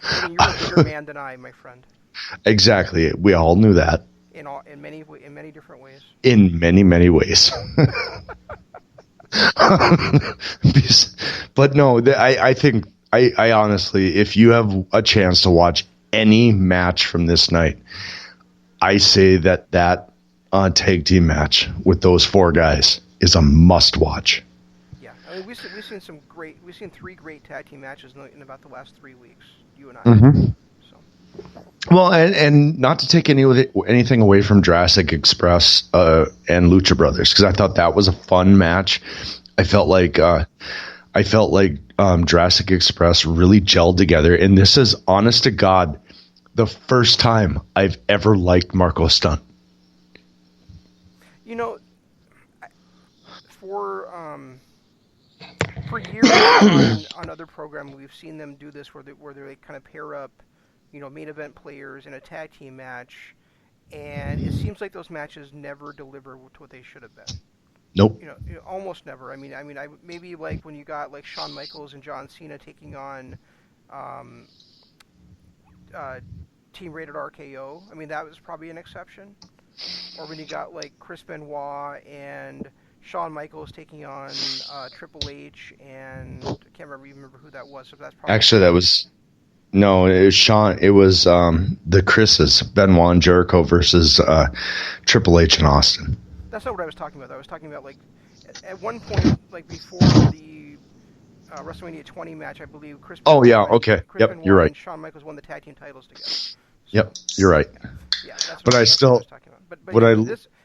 I mean, you're a bigger man than I, my friend. Exactly. We all knew that. In many different ways. In many ways. But no, I think I honestly, if you have a chance to watch any match from this night, I say that tag team match with those 4 guys is a must watch. Yeah, I mean we've seen 3 great tag team matches in about the last 3 weeks. You and I. Mm-hmm. So. Well, and not to take anything away from Jurassic Express and Lucha Brothers, because I thought that was a fun match. I felt like Jurassic Express really gelled together, and this is, honest to God, the first time I've ever liked Marco Stunt. You know, for years on other programs, we've seen them do this where they kind of pair up, main event players in a tag team match, and it seems like those matches never deliver to what they should have been. Nope. Almost never. I mean, maybe like when you got like Shawn Michaels and John Cena taking on Team Rated RKO. I mean, that was probably an exception. Or when you got like Chris Benoit and Shawn Michaels taking on Triple H, and I can't remember who that was. So that's probably actually that was no, it was Shawn. It was the Chris's, Benoit and Jericho versus Triple H and Austin. That's not what I was talking about. I was talking about like at one point, like before the WrestleMania 20 match, I believe Chris. Oh yeah, okay. Chris Yep, Benoit you're right. And Shawn Michaels won the tag team titles together. So, yep, you're right. Yeah, that's but that's what I was talking about.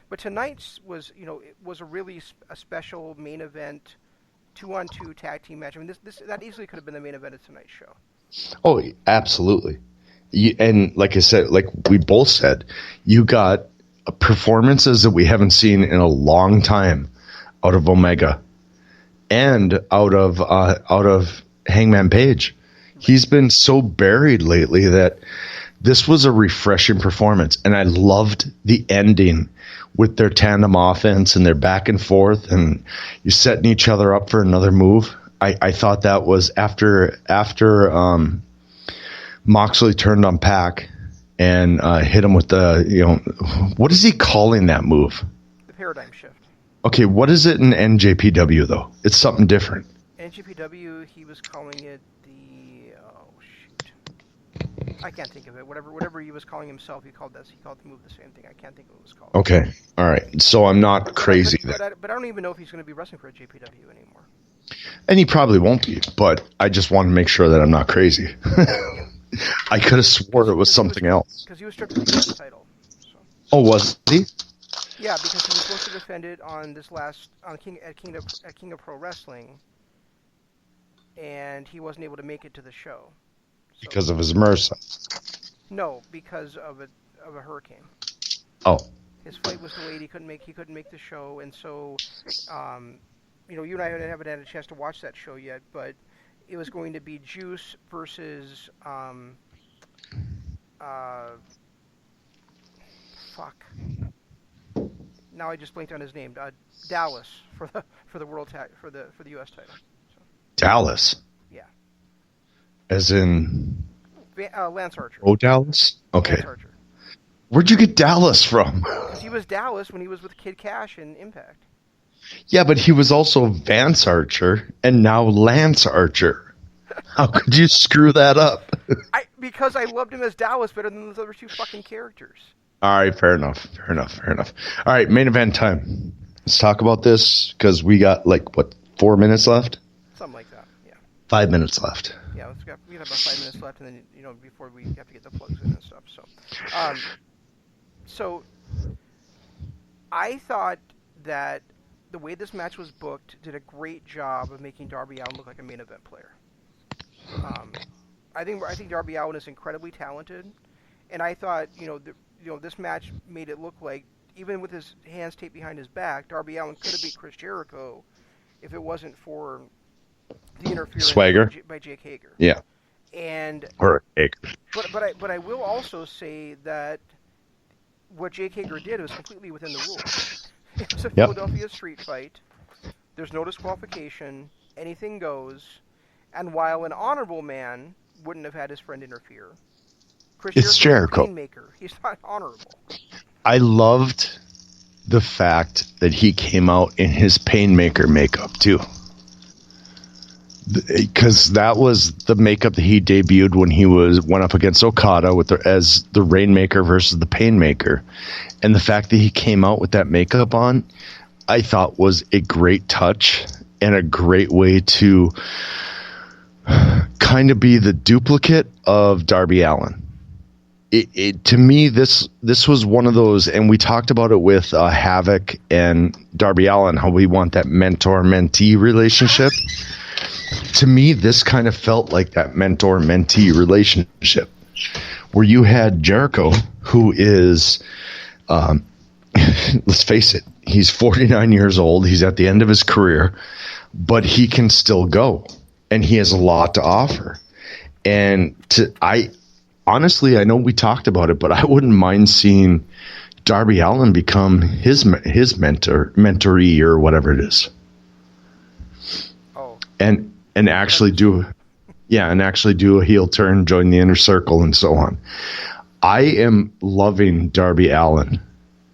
But tonight's was, it was a really a special main event, 2-on-2 tag team match. I mean, that easily could have been the main event of tonight's show. Oh, absolutely. And like I said, like we both said, you got performances that we haven't seen in a long time out of Omega and out of Hangman Page. He's been so buried lately that this was a refreshing performance, and I loved the ending with their tandem offense and their back and forth, and you're setting each other up for another move. I thought that was after Moxley turned on PAC and hit him with the, what is he calling that move? The paradigm shift. Okay, what is it in NJPW, though? It's something different. NJPW, he was calling it I can't think of it. Whatever he was calling himself, he called the move the same thing. I can't think of what it was called. Okay, all right. So I'm not crazy. But I don't even know if he's going to be wrestling for a JPW anymore. And he probably won't be, but I just want to make sure that I'm not crazy. I could have swore it was something else. Because he was stripped of the US title. So. Oh, was he? Yeah, because he was supposed to defend it on this King of Pro Wrestling, and he wasn't able to make it to the show. So, because of his MRSA? No, because of a hurricane. Oh. His flight was delayed. He couldn't make the show, and so, you and I haven't had a chance to watch that show yet, but it was going to be Juice versus Now I just blanked on his name. Dallas for the US title. So. Dallas. Yeah. As in Lance Archer. Oh, Dallas? Okay. Lance Archer. Where'd you get Dallas from? Because he was Dallas when he was with Kid Cash and Impact. Yeah, but he was also Vance Archer and now Lance Archer. How could you screw that up? Because I loved him as Dallas better than those other two fucking characters. All right, fair enough. All right, main event time. Let's talk about this because we got 4 minutes left? Something like that, yeah. 5 minutes left. Yeah, we have about 5 minutes left, and then before we have to get the plugs in and stuff. So I thought that the way this match was booked did a great job of making Darby Allin look like a main event player. I think Darby Allin is incredibly talented, and I thought this match made it look like, even with his hands taped behind his back, Darby Allin could have beat Chris Jericho if it wasn't for the interference Swagger by Jake Hager. Yeah. And or Hager. But I will also say that what Jake Hager did was completely within the rules. It was a Philadelphia street fight. There's no disqualification. Anything goes. And while an honorable man wouldn't have had his friend interfere, It's Jericho. Painmaker. He's not honorable. I loved the fact that he came out in his Painmaker makeup too, because that was the makeup that he debuted when he went up against Okada as the Rainmaker versus the Painmaker, and the fact that he came out with that makeup on, I thought was a great touch and a great way to kind of be the duplicate of Darby Allin. To me, this was one of those, and we talked about it with Havoc and Darby Allin, how we want that mentor-mentee relationship. To me, this kind of felt like that mentor-mentee relationship, where you had Jericho, who is, let's face it, he's 49 years old, he's at the end of his career, but he can still go, and he has a lot to offer. And honestly, I know we talked about it, but I wouldn't mind seeing Darby Allin become his mentoree or whatever it is. Oh. And actually do a heel turn, join the inner circle, and so on. I am loving Darby Allin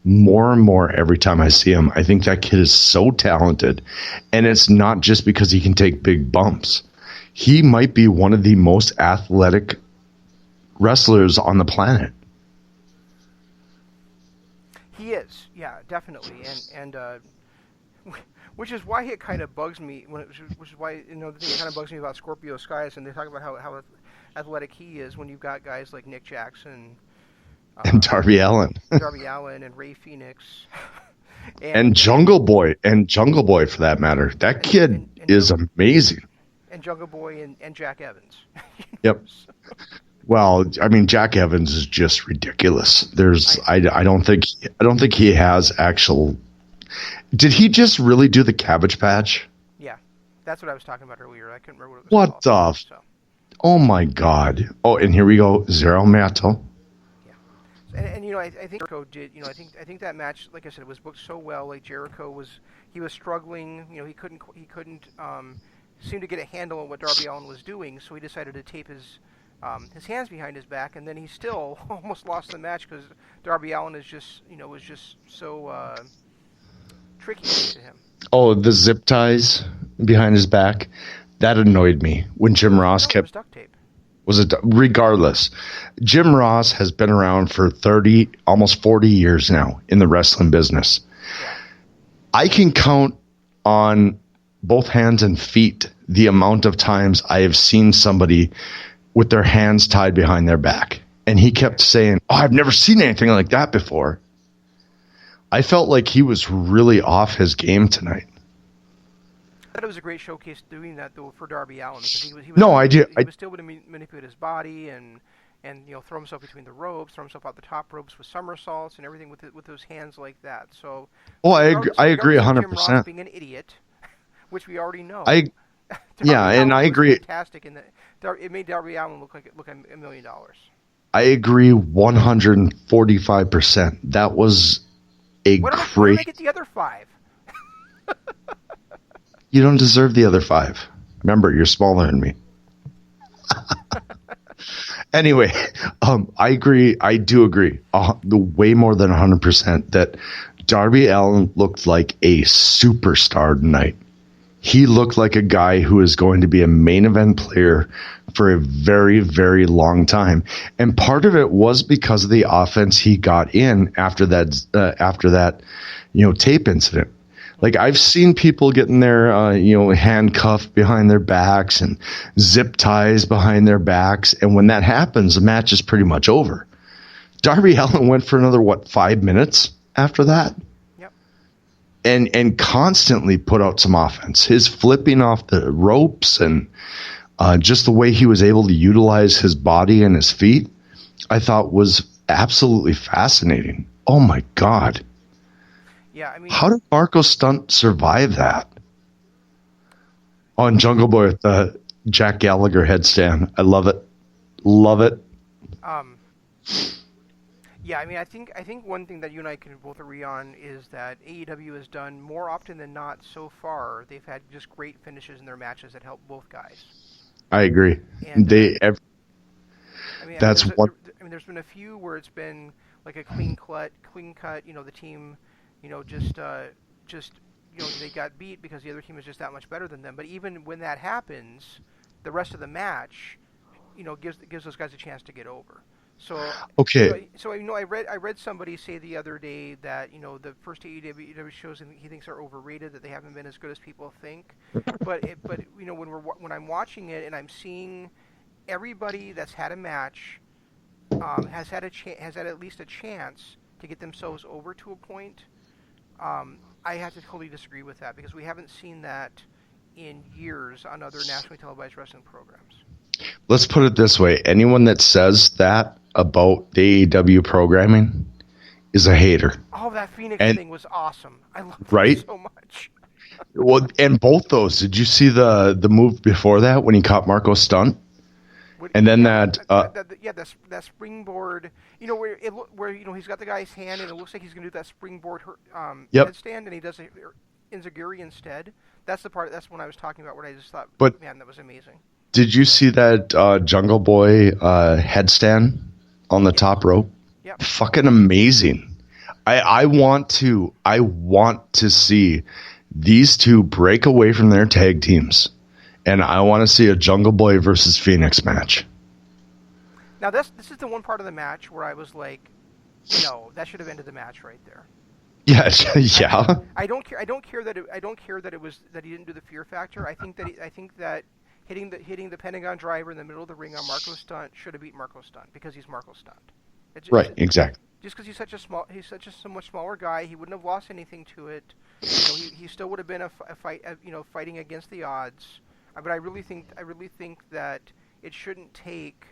more and more every time I see him. I think that kid is so talented, and it's not just because he can take big bumps. He might be one of the most athletic wrestlers on the planet. He is, yeah, definitely, and which is why it kind of bugs me. Which is why the thing that kind of bugs me about Scorpio Skies, and they talk about how athletic he is when you've got guys like Nick Jackson, and Darby Allin, and Ray Phoenix, and Jungle Boy for that matter. That kid is amazing. And Jungle Boy and Jack Evans. Yep. Well, I mean, Jack Evans is just ridiculous. I don't think he has actual. Did he just really do the Cabbage Patch? Yeah, that's what I was talking about earlier. I couldn't remember what it was. What the? Oh my God! Oh, and here we go, Zero Mato. Yeah, and I think Jericho did. I think that match, like I said, it was booked so well. Like Jericho was struggling. He couldn't seem to get a handle on what Darby Allin was doing, so he decided to tape his hands behind his back, and then he still almost lost the match because Darby Allin was just so tricky to him. Oh, the zip ties behind his back, that annoyed me when Jim Ross kept. It was duct tape. Was it? Regardless, Jim Ross has been around for 30, almost 40 years now in the wrestling business. Yeah. I can count on both hands and feet the amount of times I have seen somebody with their hands tied behind their back. And he kept saying, "Oh, I've never seen anything like that before." I felt like he was really off his game tonight. I thought it was a great showcase doing that, though, for Darby Allin. Because he was still able to manipulate his body and throw himself between the ropes, throw himself out the top ropes with somersaults and everything with those hands like that. So, I agree 100%. Being an idiot, which we already know. I agree. Fantastic, and it made Darby Allin look $1 million. I agree 145%. That was a great. Why did I get the other 5? You don't deserve the other 5. Remember, you're smaller than me. Anyway, I agree. I do agree. The way more than 100% that Darby Allin looked like a superstar tonight. He looked like a guy who is going to be a main event player for a very, very long time. And part of it was because of the offense he got in after that tape incident. Like, I've seen people getting their, handcuffed behind their backs and zip ties behind their backs. And when that happens, the match is pretty much over. Darby Allin went for another, 5 minutes after that? Yep. And constantly put out some offense. His flipping off the ropes and just the way he was able to utilize his body and his feet, I thought was absolutely fascinating. Oh, my God. Yeah, I mean, how did Marco Stunt survive that? On Jungle Boy with the Jack Gallagher headstand. I love it. Love it. Yeah, I mean, I think one thing that you and I can both agree on is that AEW has done more often than not so far. They've had just great finishes in their matches that help both guys. I agree. And that's what. There's been a few where it's been like a clean cut. The team, just they got beat because the other team is just that much better than them. But even when that happens, the rest of the match, gives those guys a chance to get over. So okay. I read somebody say the other day that the first AEW shows he thinks are overrated, that they haven't been as good as people think. but when I'm watching it and I'm seeing everybody that's had a match has had at least a chance to get themselves over to a point. I have to totally disagree with that because we haven't seen that in years on other nationally televised wrestling programs. Let's put it this way. Anyone that says that about the AEW programming is a hater. Oh, that Phoenix thing was awesome. I love it so much. Well, and both those. Did you see the move before that when he caught Marco's stunt? And then that springboard, where he's got the guy's hand and it looks like he's going to do that springboard headstand, and he does an enziguri instead. That's the part. That's when I was talking about what I just thought. But man, that was amazing. Did you see that Jungle Boy headstand on the top rope? Yeah. Fucking amazing. I want to see these two break away from their tag teams. And I want to see a Jungle Boy versus Phoenix match. Now this is the one part of the match where I was like, no, that should have ended the match right there. Yes, yeah. I don't care that it was that he didn't do the fear factor. I think that hitting the Pentagon driver in the middle of the ring on Marco's stunt should have beat Marco's stunt because he's Marco's stunt. Exactly. Just because he's such a much smaller guy, he wouldn't have lost anything to it. He still would have been a fight, fighting against the odds. But I really think that it shouldn't take,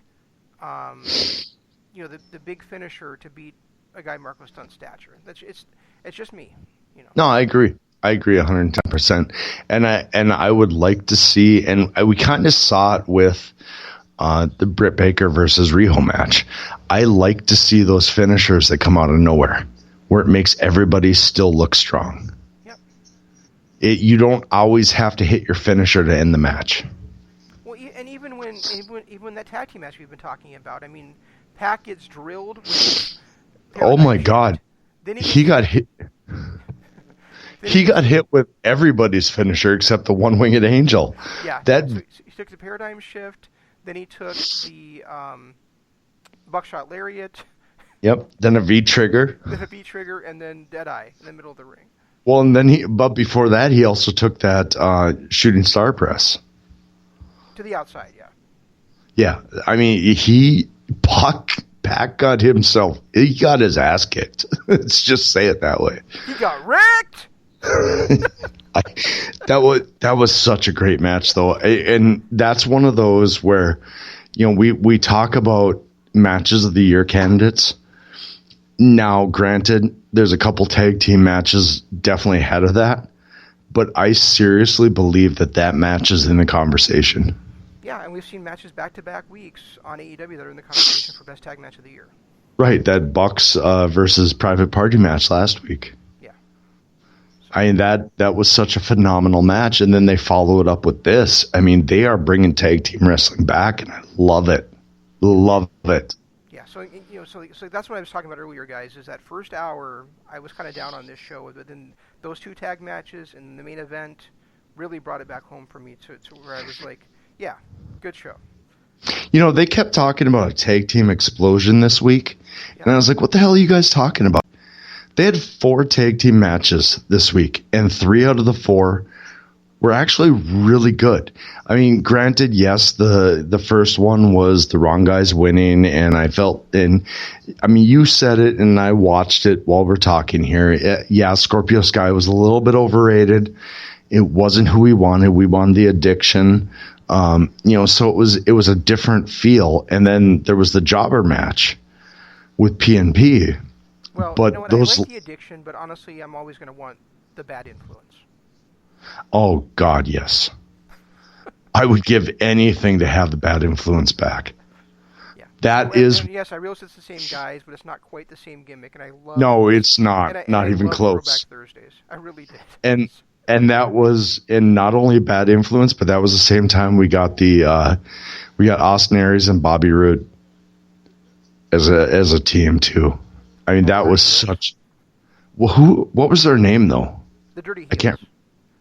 the big finisher to beat a guy Marco's stunt stature. It's just me, No, I agree. I agree 110%. And I would like to see, and we kind of saw it with the Britt Baker versus Riho match. I like to see those finishers that come out of nowhere, where it makes everybody still look strong. You don't always have to hit your finisher to end the match. Well, and even when that tag team match we've been talking about, I mean, PAC gets drilled with. Oh my God! He got hit. He got hit with everybody's finisher except the one-winged angel. Yeah, so he took the paradigm shift. Then he took the buckshot lariat. Yep. Then a V trigger. Then a V trigger, and then Deadeye in the middle of the ring. Well, and then but before that, he also took that shooting star press. To the outside, yeah. Yeah, I mean, PAC got himself, he got his ass kicked. Let's just say it that way. He got wrecked! That was such a great match, though. And that's one of those where, we talk about matches of the year candidates. Now, granted, there's a couple tag team matches definitely ahead of that, but I seriously believe that match is in the conversation. Yeah, and we've seen matches back-to-back weeks on AEW that are in the conversation for best tag match of the year. Right, that Bucks versus Private Party match last week. Yeah. I mean, that was such a phenomenal match, and then they follow it up with this. I mean, they are bringing tag team wrestling back, and I love it. Love it. Yeah, so that's what I was talking about earlier, guys, is that first hour, I was kind of down on this show, but then those two tag matches and the main event really brought it back home for me to where I was like, yeah, good show. They kept talking about a tag team explosion this week, and I was like, what the hell are you guys talking about? They had 4 tag team matches this week, and 3 out of the 4 were actually really good. I mean, granted, yes, the first one was the wrong guys winning, and you said it, and I watched it while we're talking here. Scorpio Sky was a little bit overrated. It wasn't who we wanted. We wanted the Addiction. So it was a different feel. And then there was the jobber match with PNP. Well, but I like the Addiction, but honestly, I'm always going to want the Bad Influence. Oh God, yes. I would give anything to have the Bad Influence back. Yeah. That and, is. And yes, I realize it's the same guys, but it's not quite the same gimmick. And I love. No, it's not. And not I even love close. Throwback Thursdays. I really did. And that was in not only Bad Influence, but that was the same time we got Austin Aries and Bobby Roode as a team too. I mean, that was such. Well, what was their name though? The Dirty Heels. I can't.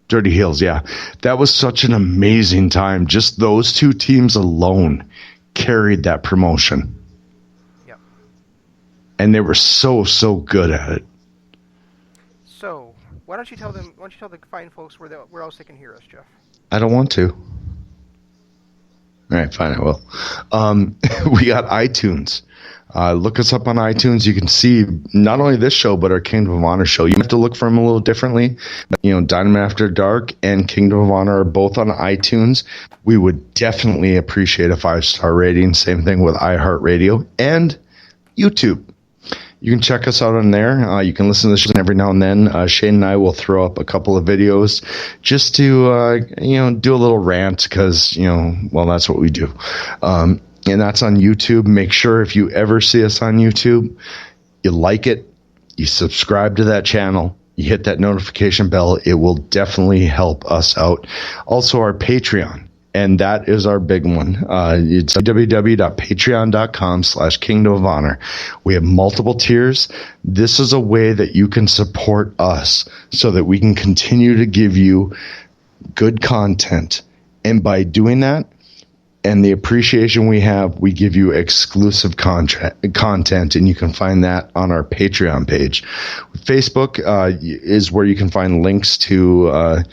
Dirty Heels, yeah. That was such an amazing time. Just those two teams alone carried that promotion. Yep. And they were so good at it. So, why don't you tell the fine folks where else they can hear us, Jeff? I don't want to. All right, fine, I will. We got iTunes. Look us up on iTunes. You can see not only this show, but our Kingdom of Honor show. You have to look for them a little differently. Dynamite After Dark and Kingdom of Honor are both on iTunes. We would definitely appreciate a 5-star rating. Same thing with iHeartRadio and YouTube. You can check us out on there. You can listen to the show every now and then. Shane and I will throw up a couple of videos just to, do a little rant because, that's what we do. And that's on YouTube. Make sure if you ever see us on YouTube, you like it, you subscribe to that channel, you hit that notification bell. It will definitely help us out. Also, our Patreon. And that is our big one. It's www.patreon.com/Kingdom of Honor. We have multiple tiers. This is a way that you can support us so that we can continue to give you good content. And by doing that, and the appreciation we have, we give you exclusive content, and you can find that on our Patreon page. Facebook is where you can find links to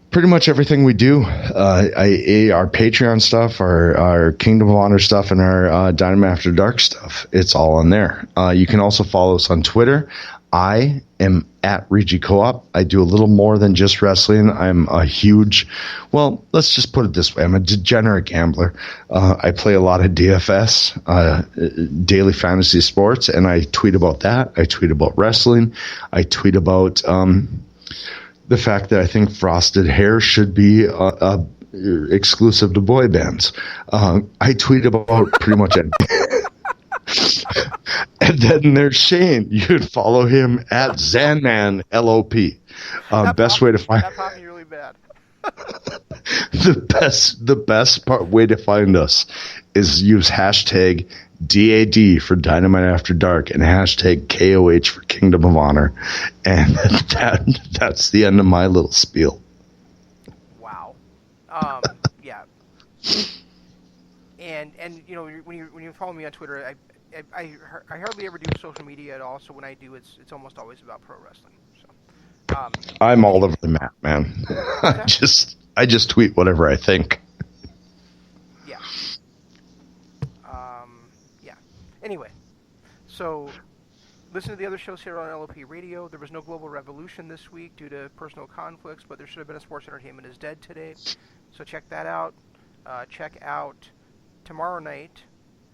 pretty much everything we do. Our Patreon stuff, our Kingdom of Honor stuff, and our Dynamite After Dark stuff. It's all on there. You can also follow us on Twitter. I am at Regi Co-op. I do a little more than just wrestling. I'm a huge, let's just put it this way. I'm a degenerate gambler. I play a lot of DFS, daily fantasy sports, and I tweet about that. I tweet about wrestling. I tweet about the fact that I think frosted hair should be exclusive to boy bands. I tweet about pretty much anything. And then there's Shane. You could follow him at Zanman LOP. Best way to find that popped me really bad. the best way to find us is use hashtag DAD for Dynamite After Dark and hashtag KOH for Kingdom of Honor, and that's the end of my little spiel. Wow. Yeah. And when you follow me on Twitter, I hardly ever do social media at all. So when I do, it's almost always about pro wrestling. So I'm all over the map, man. I just tweet whatever I think. Yeah. Yeah. Anyway, so listen to the other shows here on LOP Radio. There was no Global Revolution this week due to personal conflicts, but there should have been a Sports Entertainment is Dead today. So check that out. Check out tomorrow night,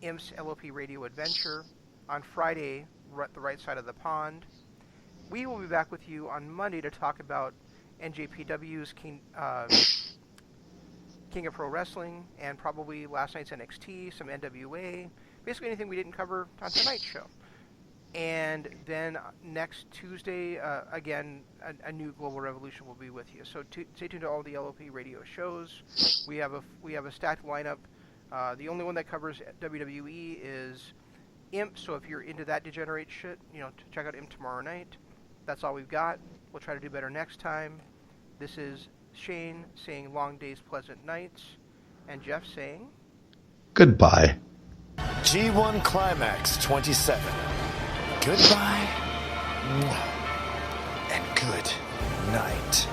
IMP's LOP Radio Adventure. On Friday, we're at the right side of the pond. We will be back with you on Monday to talk about NJPW's King of Pro Wrestling and probably last night's NXT, some NWA, basically anything we didn't cover on tonight's show. And then next Tuesday, again, a new Global Revolution will be with you. So stay tuned to all the LOP Radio shows. We have a stacked lineup. The only one that covers WWE is IMP, so if you're into that degenerate shit, check out IMP tomorrow night. That's all we've got. We'll try to do better next time. This is Shane saying long days, pleasant nights, and Jeff saying goodbye. G1 Climax 27. Goodbye and good night.